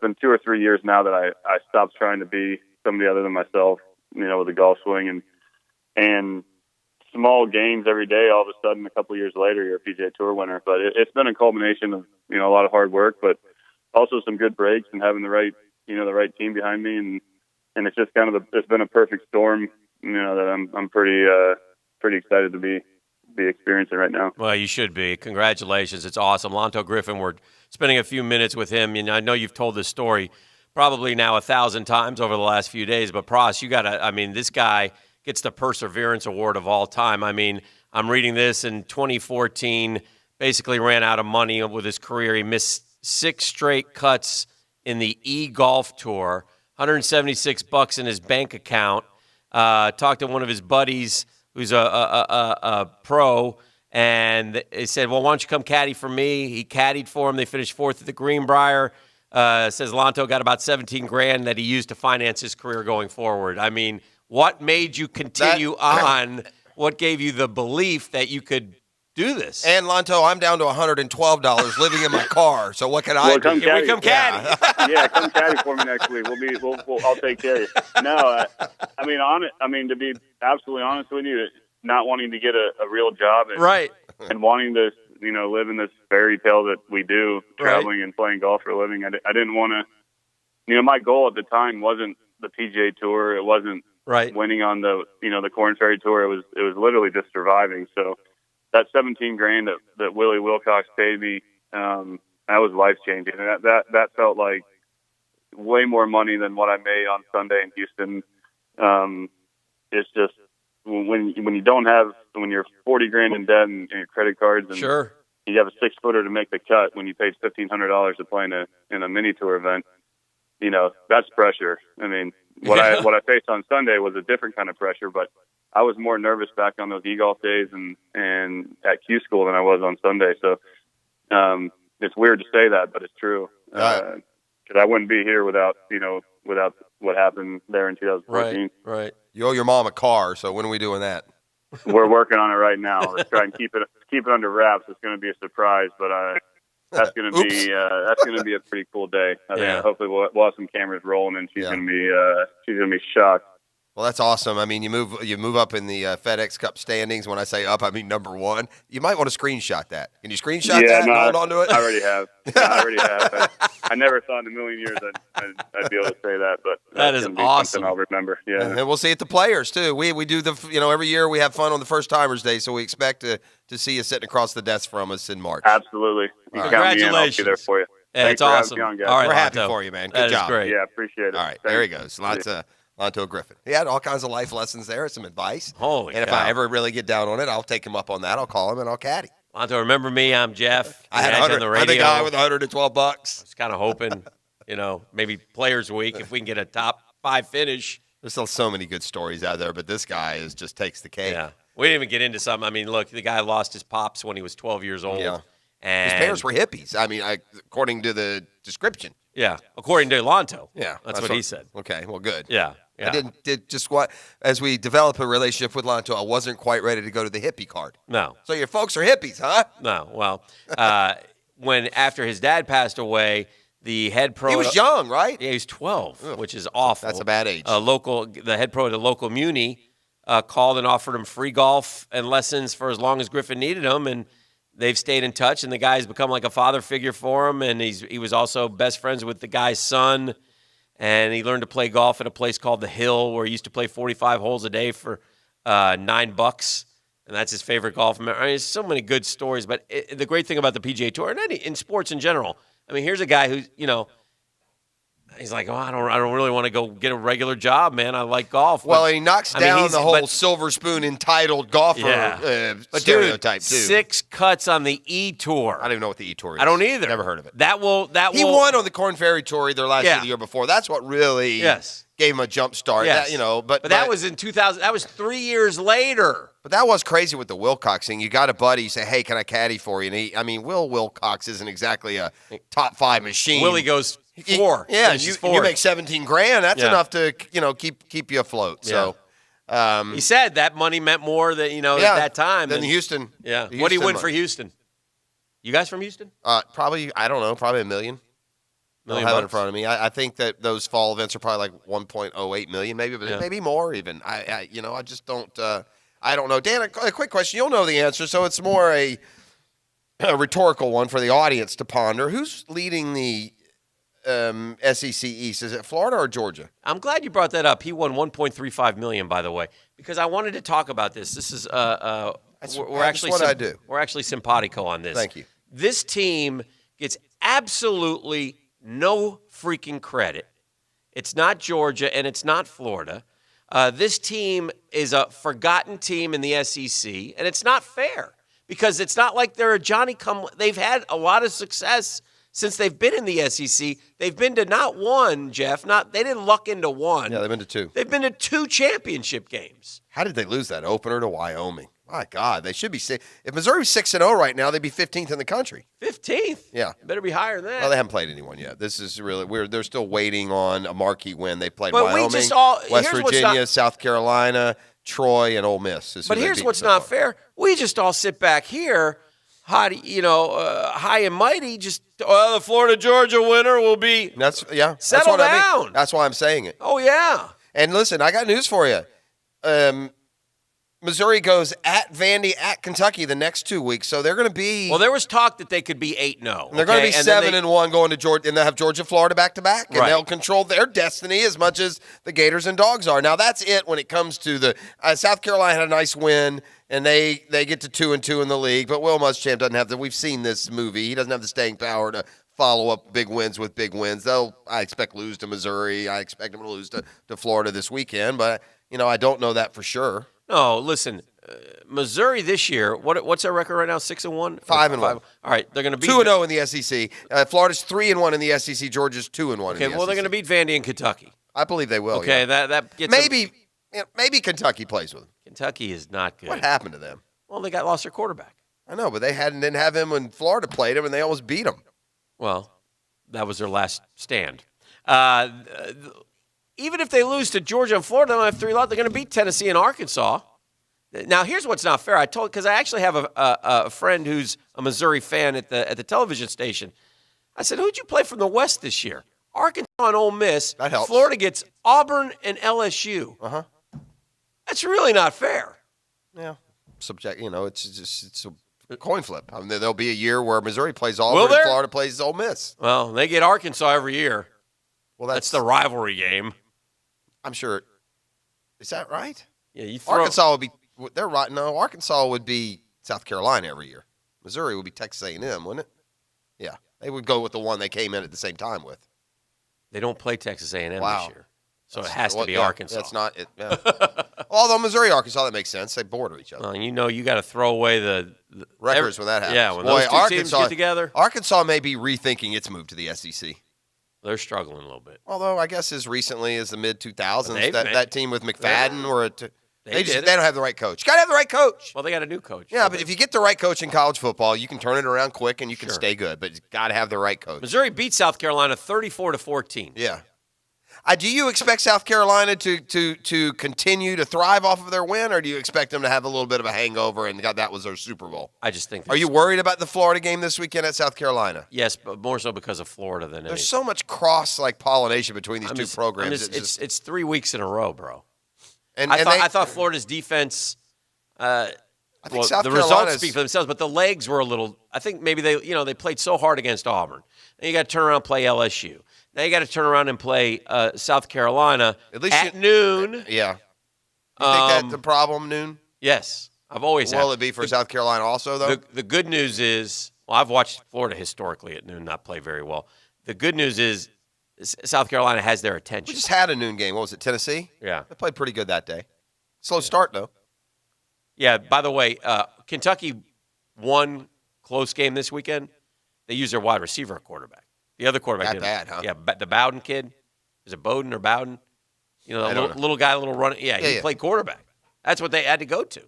been 2 or 3 years now that I stopped trying to be somebody other than myself. With the golf swing and small gains every day. All of a sudden, a couple of years later, you're a PGA Tour winner. But it's been a culmination of a lot of hard work, but also some good breaks and having the right team behind me and it's just kind of it's been a perfect storm, that I'm pretty excited to be experiencing right now. Well, you should be. Congratulations. It's awesome. Lonto Griffin, we're spending a few minutes with him. I know you've told this story probably now 1,000 times over the last few days, but Pross, this guy gets the Perseverance Award of all time. I'm reading this in 2014, basically ran out of money with his career. He missed 6 straight cuts in the eGolf Tour, $176 in his bank account. Talked to one of his buddies who's a pro, and they said, well, why don't you come caddy for me? He caddied for him. They finished 4th at the Greenbrier. Says Lonto got about $17,000 that he used to finance his career going forward. What made you continue on? What gave you the belief that you could do this? And Lonto, I'm down to $112 living in my car. So what can I do? Can we come caddy? Yeah, come caddy for me next week. I'll take care of you. No, to be absolutely honest with you, not wanting to get a real job, and wanting to live in this fairy tale that we do, traveling and playing golf for a living. I didn't want to. My goal at the time wasn't the PGA Tour. It wasn't winning on the Korn Ferry Tour. It was literally just surviving. So that $17,000 that Willie Wilcox paid me, that was life changing. And that felt like way more money than what I made on Sunday in Houston. It's just when you're $40,000 in debt and your credit cards, and you have a 6-footer to make the cut when you paid $1,500 to play in a mini tour event. That's pressure. What I faced on Sunday was a different kind of pressure, but I was more nervous back on those e-golf days and at Q School than I was on Sunday. So it's weird to say that, but it's true. Because I wouldn't be here without what happened there in 2014. Right. You owe your mom a car, so when are we doing that? We're working on it right now. Let's try and keep it under wraps. It's going to be a surprise, but that's going to be a pretty cool day. Hopefully we'll have some cameras rolling, and she's going to be shocked. Well, that's awesome. You move up in the FedEx Cup standings. When I say up, I mean number 1. You might want to screenshot that. Can you screenshot that and hold on to it? I already have. I never thought in a million years I'd be able to say that, but that is awesome. I'll remember. Yeah, and we'll see it the players too. We do every year we have fun on the First Timers Day, so we expect to see you sitting across the desk from us in March. Absolutely. Congratulations. I'll be there for you. Yeah, it's awesome. All right, we're happy Lonto. for you, man. Good that job. Is great. Yeah, appreciate it. All right, there he goes. Lonto Griffin. He had all kinds of life lessons there, some advice. Holy And if I ever really get down on it, I'll take him up on that. I'll call him and I'll caddy. Lonto, remember me? I'm Jeff. I had on the radio. I'm the guy with $112. I was kind of hoping, maybe Players Week, if we can get a top 5 finish. There's still so many good stories out there, but this guy just takes the cake. Yeah. We didn't even get into something. Look, the guy lost his pops when he was 12 years old. Yeah. And his parents were hippies. According to the description. Yeah, according to Lonto. Yeah. That's what he said. Okay, well, good. Yeah. I as we develop a relationship with Lonto, I wasn't quite ready to go to the hippie card. No. So your folks are hippies, huh? No. Well, after his dad passed away, the head pro. He was young, right? Yeah, he was 12, which is awful. That's a bad age. The head pro at the local muni called and offered him free golf and lessons for as long as Griffin needed him, and they've stayed in touch. And the guy's become like a father figure for him, and he was also best friends with the guy's son. And he learned to play golf at a place called The Hill, where he used to play 45 holes a day for $9, and that's his favorite golf. There's so many good stories, but the great thing about the PGA Tour and in sports in general, here's a guy who's he's like, I don't really want to go get a regular job, man. I like golf. Well, he knocks down the whole silver spoon entitled golfer stereotype too. 6 cuts on the E Tour. I don't even know what the E Tour is. I don't either. Never heard of it. He won on the Korn Ferry Tour either last year or the year before. That's what really gave him a jump start. Yes. But that was in 2000. That was 3 years later. But that was crazy with the Wilcox thing. You got a buddy, you say, hey, can I caddy for you? And Will Wilcox isn't exactly a top 5 machine. Willie goes 4. Yeah, you make $17,000. That's enough to keep you afloat. Yeah. So he said that money meant more than at that time than Houston. Yeah. What do you win for Houston? You guys from Houston? Probably $1 million. I don't have it in front of me. I think that those fall events are probably like 1.08 million, maybe, but maybe more even. I just don't. I don't know. Dan, a quick question. You'll know the answer, so it's more a rhetorical one for the audience to ponder. Who's leading the SEC East? Is it Florida or Georgia? I'm glad you brought that up. He won $1.35 million, by the way, because I wanted to talk about this. This is we're actually what I do. We're actually simpatico on this. Thank you. This team gets absolutely no freaking credit. It's not Georgia and it's not Florida. This team is a forgotten team in the SEC, and it's not fair because it's not like they're a Johnny-come. They've had a lot of success since they've been in the SEC. They've been to not one, Jeff. They didn't luck into one. Yeah, they've been to two. They've been to 2 championship games. How did they lose that opener to Wyoming? My God, they should be if Missouri's 6-0 right now, they'd be 15th in the country. 15th? Yeah. Better be higher than that. Well, they haven't played anyone yet. This is really weird. They're still waiting on a marquee win. They played But Wyoming, we just West Virginia, South Carolina, Troy, and Ole Miss. But here's what's not fair. We just all sit back here, high and mighty, just, the Florida-Georgia winner will be settle down. I mean. That's why I'm saying it. Oh, yeah. And listen, I got news for you. Missouri goes at Vandy, at Kentucky the next 2 weeks, so they're going to be. Well, there was talk that they could be 8-0. And they're going to be 7-1 going to Georgia, and they'll have Georgia, Florida back to back, and they'll control their destiny as much as the Gators and Dogs are. Now that's it when it comes to the South Carolina had a nice win, and they get to 2-2 in the league. But Will Muschamp doesn't have We've seen this movie. He doesn't have the staying power to follow up big wins with big wins. I expect lose to Missouri. I expect them to lose to Florida this weekend, but I don't know that for sure. No, listen. Missouri this year, what's their record right now? 6-1? 5-1. All right, they're going to beat 2-0 in the SEC. Florida's 3-1 in the SEC. Georgia's 2-1 in the SEC. Okay, well, they're going to beat Vandy and Kentucky. I believe they will. Okay, yeah. that gets maybe Kentucky plays with them. Kentucky is not good. What happened to them? Well, they lost their quarterback. I know, but they didn't have him when Florida played him, and they almost beat him. Well, that was their last stand. Even if they lose to Georgia and Florida, they don't have 3 left. They're going to beat Tennessee and Arkansas. Now, here's what's not fair. Because I actually have a friend who's a Missouri fan at the television station. I said, who'd you play from the West this year? Arkansas and Ole Miss. That helps. Florida gets Auburn and LSU. That's really not fair. Yeah. It's a coin flip. I mean, there'll be a year where Missouri plays Auburn and Florida plays Ole Miss. Well, they get Arkansas every year. Well, that's the rivalry game. I'm sure. Is that right? Yeah, Arkansas would be. They're right. No, Arkansas would be South Carolina every year. Missouri would be Texas A&M, wouldn't it? Yeah, they would go with the one they came in at the same time with. They don't play Texas A&M this year, so it That's- has to be Arkansas. That's not it. Yeah. Although Missouri, Arkansas, that makes sense. They border each other. Well, you got to throw away the Records when that happens. Yeah, when those two teams get together, Arkansas may be rethinking its move to the SEC. they're struggling a little bit. Although I guess as recently as the mid 2000s, They've made- that team with McFadden were They don't have the right coach. Got to have the right coach. Well, they got a new coach. Yeah, but if you get the right coach in college football, you can turn it around quick and you can stay good. But you got to have the right coach. Missouri beat South Carolina 34-14. Yeah. Do you expect South Carolina to continue to thrive off of their win, or do you expect them to have a little bit of a hangover and that was their Super Bowl? I just think. Are you worried about the Florida game this weekend at South Carolina? Yes, but more so because of Florida than There's so much pollination between these two programs. It's 3 weeks in a row, bro. I thought Florida's defense. I think South the Carolina's- results speak for themselves, but the legs were a little. I think maybe they played so hard against Auburn. Then you got to turn around and play LSU. Now you got to turn around and play South Carolina at noon. Yeah. You think that's the problem, noon? Yes, I've always. Will it be for South Carolina also, though? The good news is, I've watched Florida historically at noon not play very well. The good news is South Carolina has their attention. We just had a noon game. What was it, Tennessee? Yeah. They played pretty good that day. Slow start, though. Yeah, by the way, Kentucky won close game this weekend. They used their wide receiver at quarterback. The other quarterback That bad, huh? Yeah, the Bowden kid. Is it Bowden or Bowden? The little guy, little running. Yeah, he played quarterback. That's what they had to go to.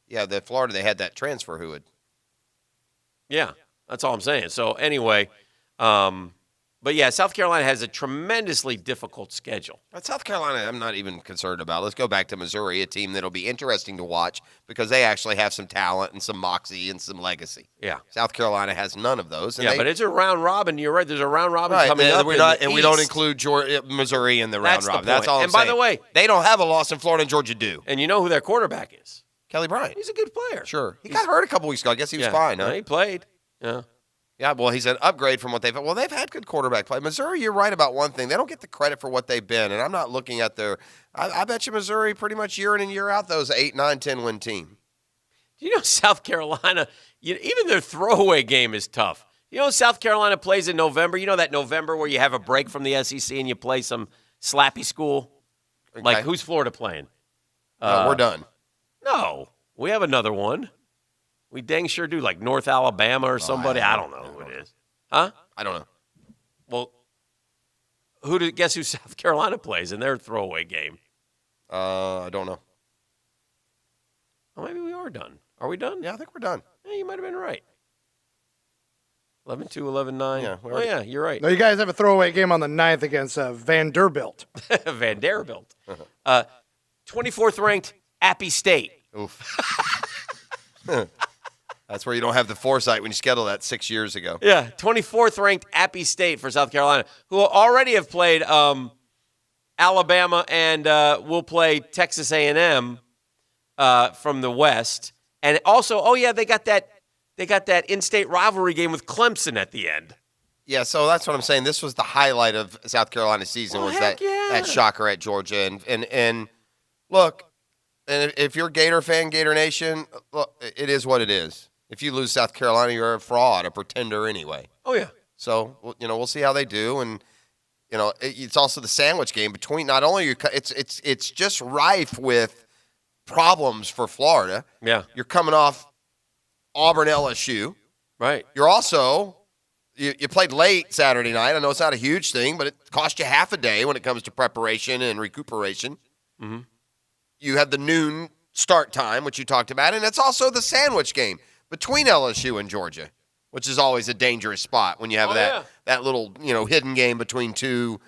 Yeah, the Florida, they had that transfer who would. Yeah, that's all I'm saying. So anyway, but yeah, South Carolina has a tremendously difficult schedule. But South Carolina, I'm not even concerned about. Let's go back to Missouri, a team that'll be interesting to watch because they actually have some talent and some moxie and some legacy. Yeah. South Carolina has none of those. Yeah, but it's a round robin. You're right. There's a round robin coming and up. we don't include Missouri in the round robin. That's all I'm and saying. by the way, they don't have a loss in Florida and Georgia do. And you know who their quarterback is? Kelly Bryant. He's a good player. Sure. He got hurt a couple weeks ago. I guess he was fine, huh? He played. Yeah. Yeah, well, he's an upgrade from what they've had. Well, they've had good quarterback play. Missouri, you're right about one thing. They don't get the credit for what they've been. And I'm not looking at their – I bet you Missouri pretty much year in and year out those 8, 9, 10-win team. You know, South Carolina, even their throwaway game is tough. You know, South Carolina plays in November. You know that November where you have a break from the SEC and you play some slappy school? Okay. Like, who's Florida playing? We're done. No, we have another one. We dang sure do, like North Alabama or somebody. I don't know who it is. Huh? I don't know. Well, guess who South Carolina plays in their throwaway game? I don't know. Oh, maybe we are done. Are we done? Yeah, I think we're done. Yeah, you might have been right. 11-2, 11-9. Yeah, oh, yeah, you're right. No, you guys have a throwaway game on the 9th against Vanderbilt. Vanderbilt. 24th ranked Appy State. Oof. That's where you don't have the foresight when you scheduled that 6 years ago. Yeah, 24th ranked Appy State for South Carolina, who already have played Alabama and will play Texas A&M from the West. And also, they got that in-state rivalry game with Clemson at the end. Yeah, so that's what I'm saying. This was the highlight of South Carolina's season that shocker at Georgia. And look, and if you're a Gator fan, Gator Nation, look, it is what it is. If you lose South Carolina, you're a fraud, a pretender anyway. Oh, yeah. So, we'll see how they do. And, it's also the sandwich game between not only it's just rife with problems for Florida. Yeah. You're coming off Auburn LSU. Right. You're also you played late Saturday night. I know it's not a huge thing, but it cost you half a day when it comes to preparation and recuperation. Mm-hmm. You have the noon start time, which you talked about, and it's also the sandwich game between LSU and Georgia, which is always a dangerous spot when you have that little, hidden game between two,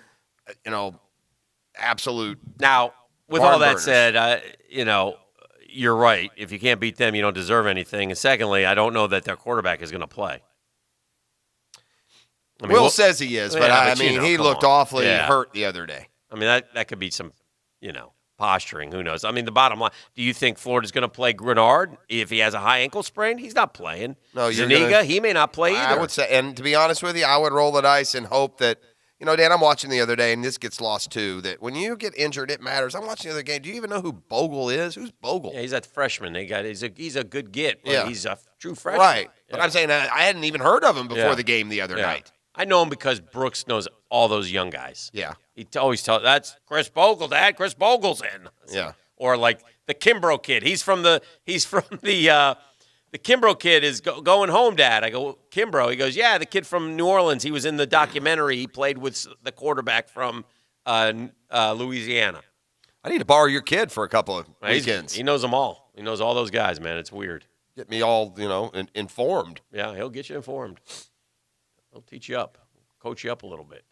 absolute. Now, with all that said, you're right. If you can't beat them, you don't deserve anything. And secondly, I don't know that their quarterback is going to play. I mean, Will says he is, but he looked awfully hurt the other day. I mean, that could be some, posturing. Who knows? I mean, the bottom line, do you think Florida's going to play Grenard if he has a high ankle sprain? He's not playing. No, Zuniga, he may not play either. I would say, and to be honest with you, I would roll the dice and hope that, Dan, I'm watching the other day, and this gets lost too, that when you get injured, it matters. I'm watching the other game. Do you even know who Bogle is? Who's Bogle? Yeah, he's that freshman. He's a good get, but he's a true freshman. Right. Yeah. But I'm saying I hadn't even heard of him before the game the other night. I know him because Brooks knows all those young guys. Yeah. He always tells, that's Chris Bogle, Dad. Chris Bogle's in. Yeah. Or like the Kimbrough kid. He's from the Kimbrough kid is going home, Dad. I go, Kimbrough. He goes, yeah, the kid from New Orleans. He was in the documentary. He played with the quarterback from Louisiana. I need to borrow your kid for a couple of weekends. He knows them all. He knows all those guys, man. It's weird. Get me all, informed. Yeah, he'll get you informed. He'll teach you up, coach you up a little bit.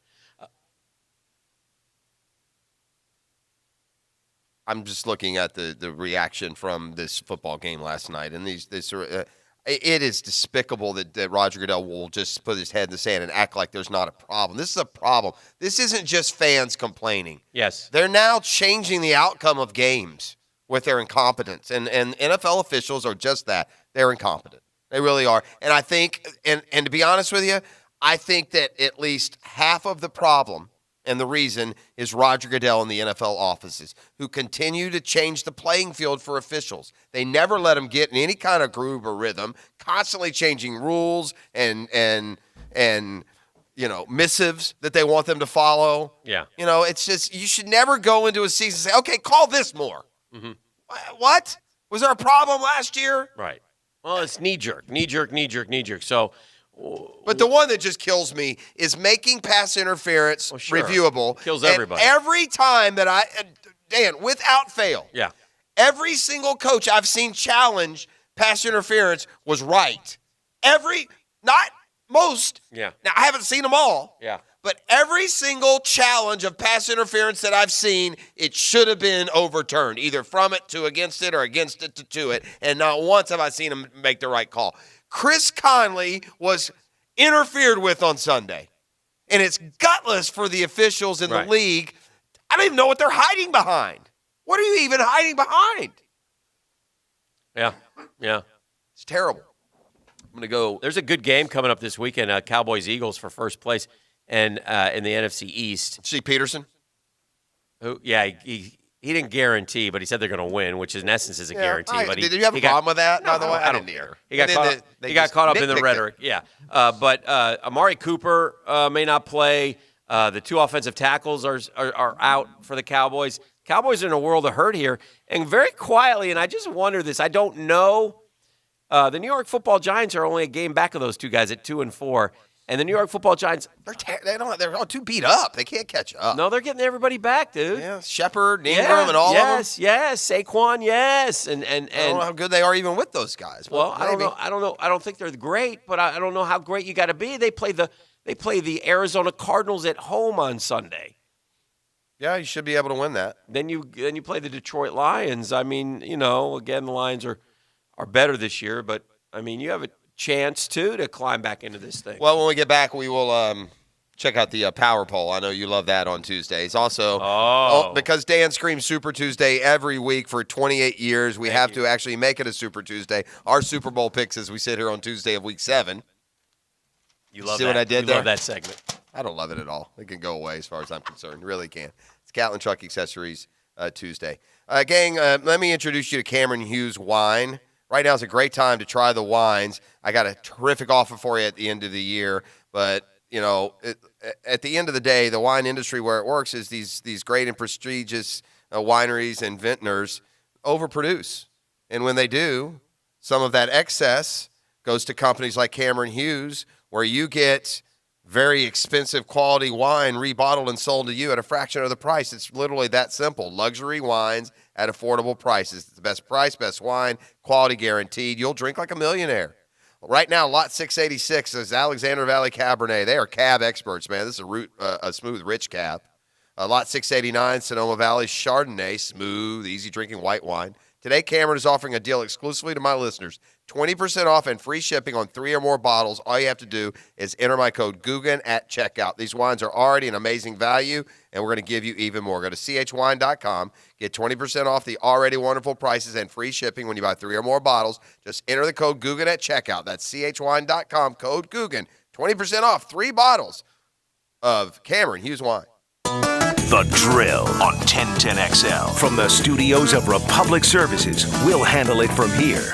I'm just looking at the reaction from this football game last night, and it is despicable that Roger Goodell will just put his head in the sand and act like there's not a problem. This is a problem. This isn't just fans complaining. Yes. They're now changing the outcome of games with their incompetence, and NFL officials are just that. They're incompetent. They really are. And I think, and to be honest with you, I think that at least half of the problem and the reason is Roger Goodell and the NFL offices, who continue to change the playing field for officials. They never let them get in any kind of groove or rhythm, constantly changing rules and missives that they want them to follow. Yeah. It's just, you should never go into a season and say, okay, call this more. Mm-hmm. What? Was there a problem last year? Right. Well, it's knee-jerk. So... But the one that just kills me is making pass interference reviewable. Kills everybody. And every time that Dan, without fail, every single coach I've seen challenge pass interference was right. Not most. Yeah. Now, I haven't seen them all. Yeah. But every single challenge of pass interference that I've seen, it should have been overturned, either from it to against it or against it to it. And not once have I seen them make the right call. Chris Conley was interfered with on Sunday. And it's gutless for the officials in the league. I don't even know what they're hiding behind. What are you even hiding behind? Yeah. It's terrible. going to go. There's a good game coming up this weekend, Cowboys-Eagles for first place and in the NFC East. See Peterson? Who? Yeah, he didn't guarantee, but he said they're going to win, which in essence is a guarantee. But did you have a problem with that? No, by the way, I don't care. He got caught up in the rhetoric. Yeah, but Amari Cooper may not play. The 2 offensive tackles are out for the Cowboys. Cowboys are in a world of hurt here, and very quietly. And I just wonder this. I don't know. The New York Football Giants are only a game back of those 2 guys at 2-4. And the New York Football Giants, they're all too beat up. They can't catch up. No, they're getting everybody back, dude. Yeah, Shepard, Ingram, and all of them. Yes, Saquon, yes, and I don't know how good they are even with those guys. Well, I don't know. I don't think they're great, but I don't know how great you got to be. They play the Arizona Cardinals at home on Sunday. Yeah, you should be able to win that. Then you play the Detroit Lions. I mean, again, the Lions are better this year, but I mean, you have a chance to climb back into this thing. Well, when we get back, we will check out the Power Poll. I know you love that on Tuesdays. Also, because Dan screams Super Tuesday every week for 28 years, we have to actually make it a Super Tuesday. Our Super Bowl picks as we sit here on Tuesday of Week 7. You love See that. what I did there? Love that segment. I don't love it at all. It can go away as far as I'm concerned. Really can. It's Catlin Truck Accessories Tuesday. Gang, let me introduce you to Cameron Hughes Wine. Right now is a great time to try the wines. I got a terrific offer for you at the end of the year, but at the end of the day, the wine industry where it works is these great and prestigious wineries and vintners overproduce, and when they do, some of that excess goes to companies like Cameron Hughes, where you get very expensive quality wine rebottled and sold to you at a fraction of the price. It's literally that simple. Luxury wines at affordable prices. It's the best price, best wine, quality guaranteed. You'll drink like a millionaire. Right now, Lot 686 is Alexander Valley Cabernet. They are cab experts, man. This is a smooth, rich cab. Lot 689, Sonoma Valley Chardonnay, smooth, easy drinking white wine. Today, Cameron is offering a deal exclusively to my listeners. 20% off and free shipping on 3 or more bottles. All you have to do is enter my code Guggen at checkout. These wines are already an amazing value, and we're going to give you even more. Go to chwine.com. Get 20% off the already wonderful prices and free shipping when you buy 3 or more bottles. Just enter the code Guggen at checkout. That's chwine.com, code Guggen. 20% off 3 bottles of Cameron Hughes Wine. The Drill on 1010XL. From the studios of Republic Services, we'll handle it from here.